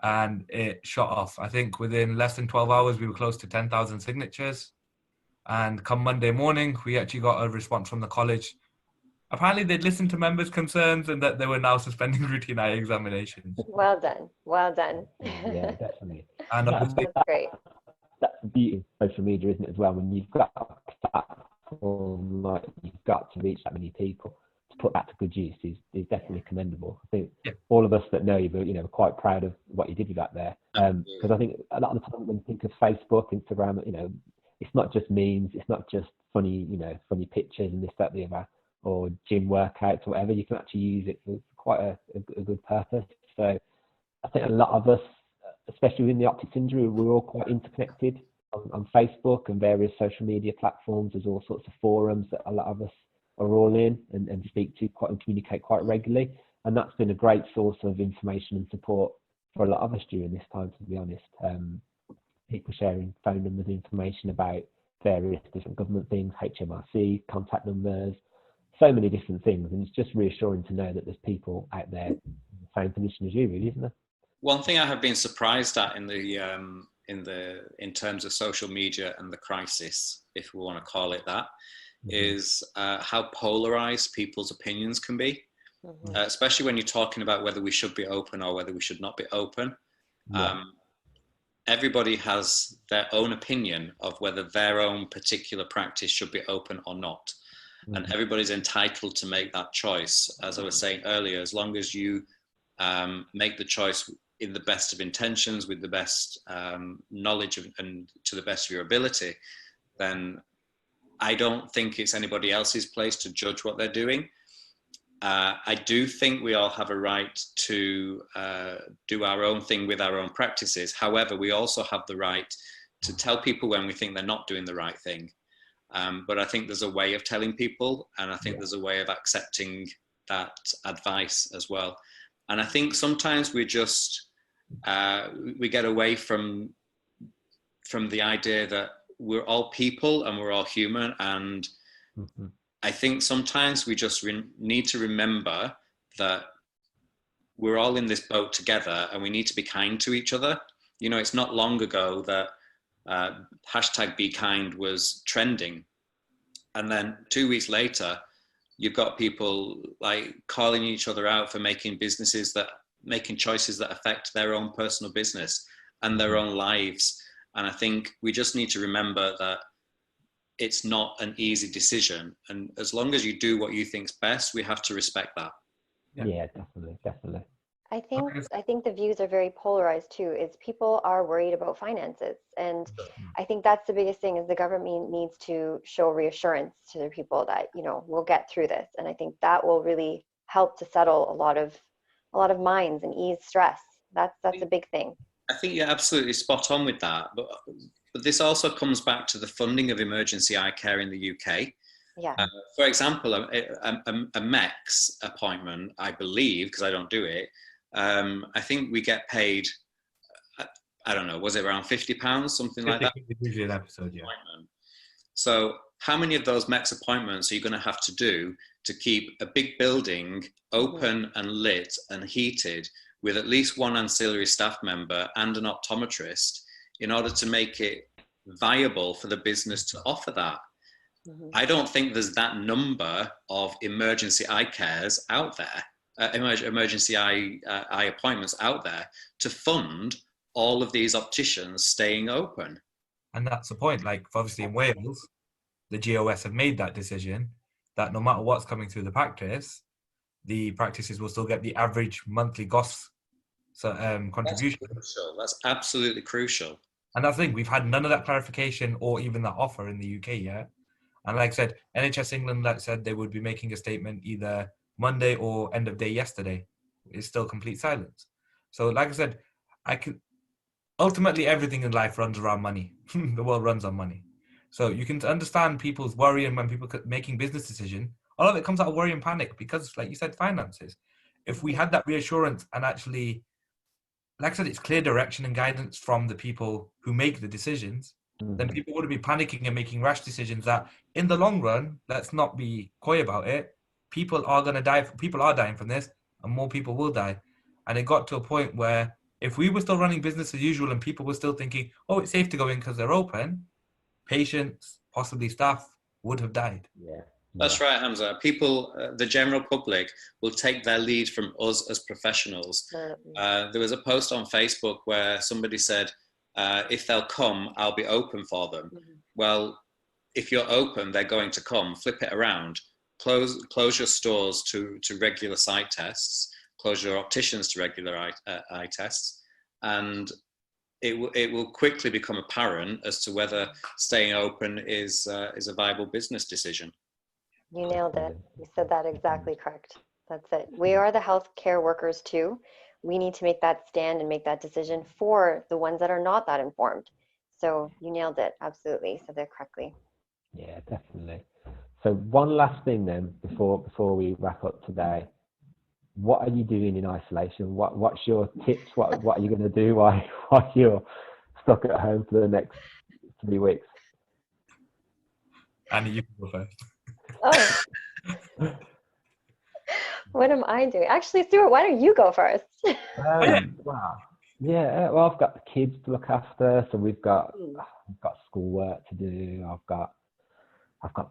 and it shot off. I think within less than 12 hours, we were close to 10,000 signatures. And come Monday morning, we actually got a response from the college. Apparently, they'd listened to members' concerns and that they were now suspending routine eye examinations. Well done. Well done. Yeah, definitely. And obviously, That's great. That's the beauty of social media, isn't it, as well? When you've got a platform, like, you've got to reach that many people, to put that to good use is definitely commendable. I think all of us that know you, we're quite proud of what you did with that there. Because I think a lot of the time when you think of Facebook, Instagram, it's not just memes, it's not just funny, funny pictures and this, that, the other, or gym workouts or whatever. You can actually use it for quite a good purpose. So I think a lot of us, especially in the optics industry, we're all quite interconnected on Facebook and various social media platforms. There's all sorts of forums that a lot of us are all in and speak to and communicate quite regularly. And that's been a great source of information and support for a lot of us during this time, to be honest. People sharing phone numbers, information about various different government things, HMRC, contact numbers, so many different things. And it's just reassuring to know that there's people out there in the same position as you, really, isn't there? One thing I have been surprised at in terms of social media and the crisis, if we want to call it that, is how polarized people's opinions can be, especially when you're talking about whether we should be open or whether we should not be open. Everybody has their own opinion of whether their own particular practice should be open or not. And everybody's entitled to make that choice. As I was saying earlier, as long as you make the choice in the best of intentions, with the best knowledge and to the best of your ability, then I don't think it's anybody else's place to judge what they're doing. I do think we all have a right to do our own thing with our own practices. However, we also have the right to tell people when we think they're not doing the right thing. But I think there's a way of telling people, and I think there's a way of accepting that advice as well. And I think sometimes we just, we get away from the idea that we're all people and we're all human. And I think sometimes we just need to remember that we're all in this boat together and we need to be kind to each other. It's not long ago that #BeKind was trending. And then 2 weeks later, you've got people like calling each other out for making choices that affect their own personal business and their own lives. And I think we just need to remember that it's not an easy decision. And as long as you do what you think's best, we have to respect that. Yeah, definitely. I think the views are very polarized too. Is people are worried about finances, and I think that's the biggest thing. Is the government needs to show reassurance to their people that we'll get through this, and I think that will really help to settle a lot of minds and ease stress. That's a big thing. I think you're absolutely spot on with that, but this also comes back to the funding of emergency eye care in the UK. Yeah. For example, a MEX appointment, I believe, because I don't do it, I think we get paid, I don't know, was it around £50, something like that? Usually an episode, yeah. So how many of those MEX appointments are you going to have to do to keep a big building open and lit and heated with at least one ancillary staff member and an optometrist in order to make it viable for the business to offer that? I don't think there's that number of emergency eye cares out there, emergency eye appointments out there to fund all of these opticians staying open. And that's the point. Like, obviously in Wales, the GOS have made that decision that no matter what's coming through the practices will still get the average monthly GOS contribution. That's crucial. That's absolutely crucial. And that's the thing, we've had none of that clarification or even that offer in the UK yet. And like I said, NHS England, like I said, they would be making a statement either Monday or end of day yesterday. It's still complete silence. So like I said, ultimately everything in life runs around money. The world runs on money. So you can understand people's worry, and when people making business decisions, a lot of it comes out of worry and panic because, like you said, finances. If we had that reassurance and actually, like I said, it's clear direction and guidance from the people who make the decisions, then people wouldn't be panicking and making rash decisions that in the long run, let's not be coy about it, people are going to die. People are dying from this, and more people will die. And it got to a point where if we were still running business as usual and people were still thinking, oh, it's safe to go in because they're open, patients, possibly staff, would have died. Yeah. That's right, Hamza. People, the general public, will take their lead from us as professionals. There was a post on Facebook where somebody said, if they'll come, I'll be open for them. Well, if you're open, they're going to come. Flip it around. Close your stores to regular sight tests. Close your opticians to regular eye tests. And it will quickly become apparent as to whether staying open is a viable business decision. You nailed it. You said that exactly correct. That's it. We are the healthcare workers too. We need to make that stand and make that decision for the ones that are not that informed. So you nailed it. Absolutely. Said that correctly. Yeah, definitely. So one last thing then before we wrap up today. What are you doing in isolation? What's your tips? What are you going to do while you're stuck at home for the next 3 weeks? Annie, you can go first. Oh. What am I doing? Actually, Stuart, why don't you go first? Wow. Yeah, well, I've got the kids to look after, so we've got schoolwork to do. I've got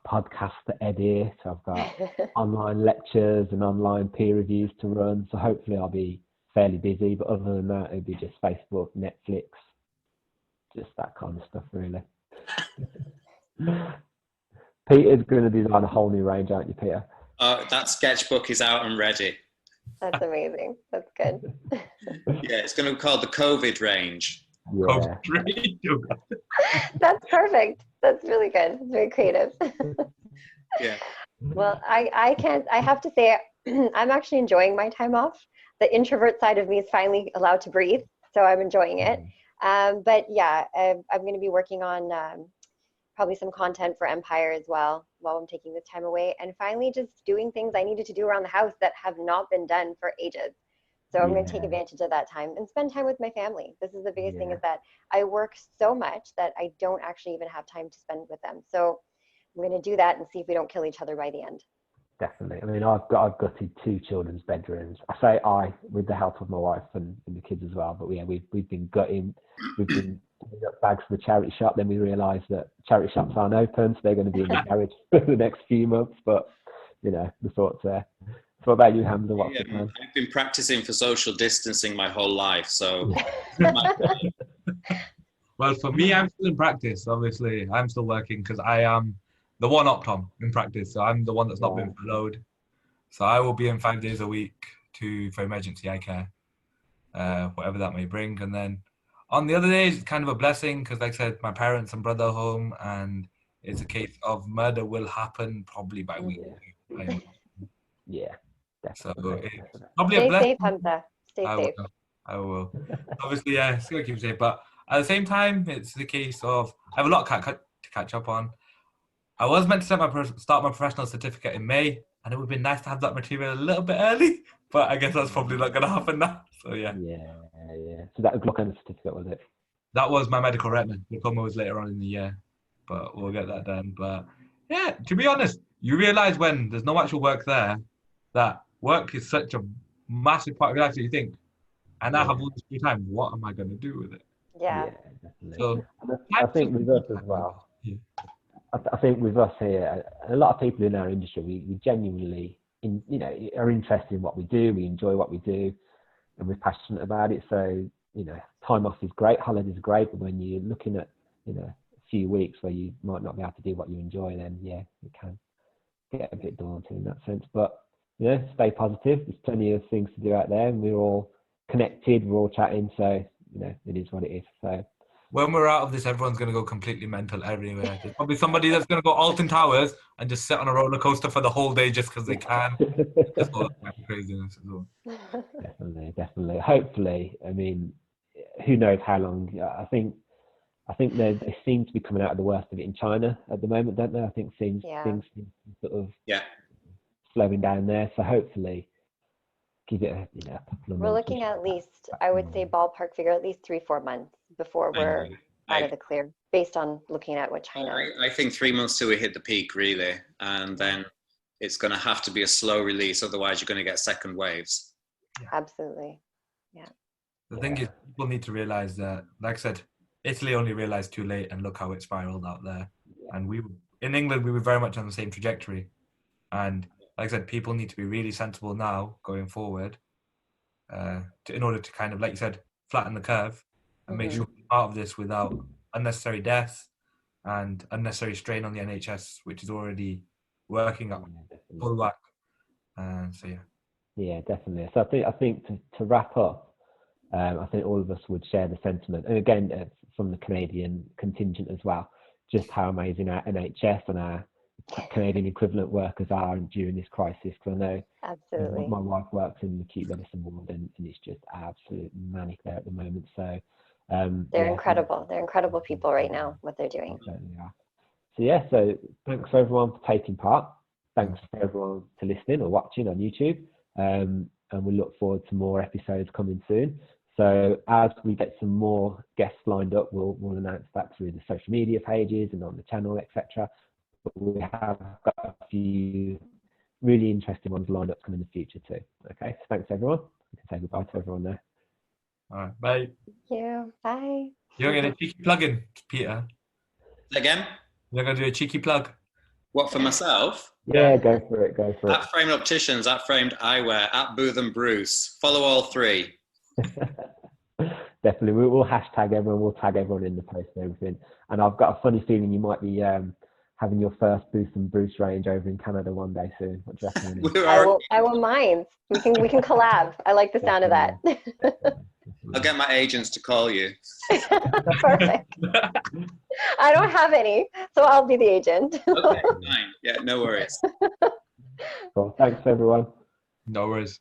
podcasts to edit. I've got online lectures and online peer reviews to run. So hopefully I'll be fairly busy. But other than that, it'll be just Facebook, Netflix, just that kind of stuff, really. Peter's going to design a whole new range, aren't you, Peter? That sketchbook is out and ready. That's amazing. That's good. Yeah, it's going to be called the COVID range. Yeah. That's perfect. That's really good. It's very creative. Yeah. Well, I have to say, I'm actually enjoying my time off. The introvert side of me is finally allowed to breathe, so I'm enjoying it. But yeah, I'm going to be working on probably some content for Empire as well while I'm taking this time away, and finally just doing things I needed to do around the house that have not been done for ages. So I'm going to take advantage of that time and spend time with my family. This is the biggest thing, is that I work so much that I don't actually even have time to spend with them. So I'm going to do that and see if we don't kill each other by the end. Definitely. I mean, I've gutted 2 children's bedrooms. I say with the help of my wife and the kids as well. But yeah, we've been gutting. We've been putting up bags for the charity shop. Then we realised that charity shops aren't open, so they're going to be in the garage for the next few months. But the thoughts there. So what about you, Hamza? What's the plan? I've been practicing for social distancing my whole life, so. Well, for me, I'm still in practice. Obviously, I'm still working because I am the one Optom in practice. So I'm the one that's not been furloughed. So I will be in 5 days a week for emergency eye care, whatever that may bring. And then on the other days, it's kind of a blessing because, like I said, my parents and brother are home, and it's a case of murder will happen probably by week 2. Yeah. So Definitely. it's probably a Stay blessing. safe, Hamza. Stay safe. I will. Obviously, yeah, it's going to keep safe. But at the same time, it's the case of I have a lot to catch up on. I was meant to start my professional certificate in May, and it would be nice to have that material a little bit early, but I guess that's probably not going to happen now. So yeah. Yeah. So that was look on the certificate, was it? That was my medical retina. Diploma was later on in the year, but we'll get that done. But yeah, to be honest, you realize when there's no actual work there, that work is such a massive part of your life that you think, and I have all this free time, what am I going to do with it? Yeah. Definitely. So And I think with us as well. Yeah. I think with us here, a lot of people in our industry, we genuinely, are interested in what we do. We enjoy what we do, and we're passionate about it. So, time off is great, holidays are great, but when you're looking at, a few weeks where you might not be able to do what you enjoy, then yeah, it can get a bit daunting in that sense. But stay positive. There's plenty of things to do out there, and we're all connected. We're all chatting, so it is what it is. So. When we're out of this, everyone's going to go completely mental everywhere. There's probably somebody that's going to go Alton Towers and just sit on a roller coaster for the whole day just because they can. Just all that kind of craziness as well. Definitely. Hopefully, I mean, who knows how long? I think they seem to be coming out of the worst of it in China at the moment, don't they? I think things sort of slowing down there. So hopefully, give it a couple of months. We're looking at least, I would say, ballpark figure at least 3-4 months before we're out of the clear, based on looking at what China. I think 3 months till we hit the peak, really, and then it's going to have to be a slow release. Otherwise, you're going to get second waves. Absolutely, yeah. The thing is, people need to realize that, like I said, Italy only realized too late, and look how it spiraled out there. And in England, we were very much on the same trajectory. And like I said, people need to be really sensible now going forward in order to kind of, like you said, flatten the curve and make sure we're out of this without unnecessary deaths and unnecessary strain on the NHS, which is already working at full whack. So yeah. Yeah, definitely. So I think to wrap up, I think all of us would share the sentiment, and again from the Canadian contingent as well, just how amazing our NHS and our Canadian equivalent workers are during this crisis. Because I know my wife works in the acute medicine ward, and it's just absolute manic there at the moment. So they're incredible. They're incredible people right now. What they're doing. So thanks for everyone for taking part. Thanks for everyone for listening or watching on YouTube. And we look forward to more episodes coming soon. So as we get some more guests lined up, we'll announce that through the social media pages and on the channel, etc. But we have got a few really interesting ones lined up coming in the future too. Okay, so thanks everyone. We can say goodbye to everyone now. All right, bye. Thank you. Bye. You're going to do a cheeky plug-in, Peter. Again? You're going to do a cheeky plug. What, for myself? Yeah, go for it. At Framed Opticians, at Framed Eyewear, at Booth and Bruce. Follow all three. Definitely. We'll hashtag everyone. We'll tag everyone in the post and everything. And I've got a funny feeling you might be having your first Booth and Bruce range over in Canada one day soon. What do you reckon? I won't mind. We can collab. I like the sound of that. I'll get my agents to call you. Perfect. I don't have any, so I'll be the agent. Okay, fine. Yeah, no worries. Cool. Thanks, everyone. No worries.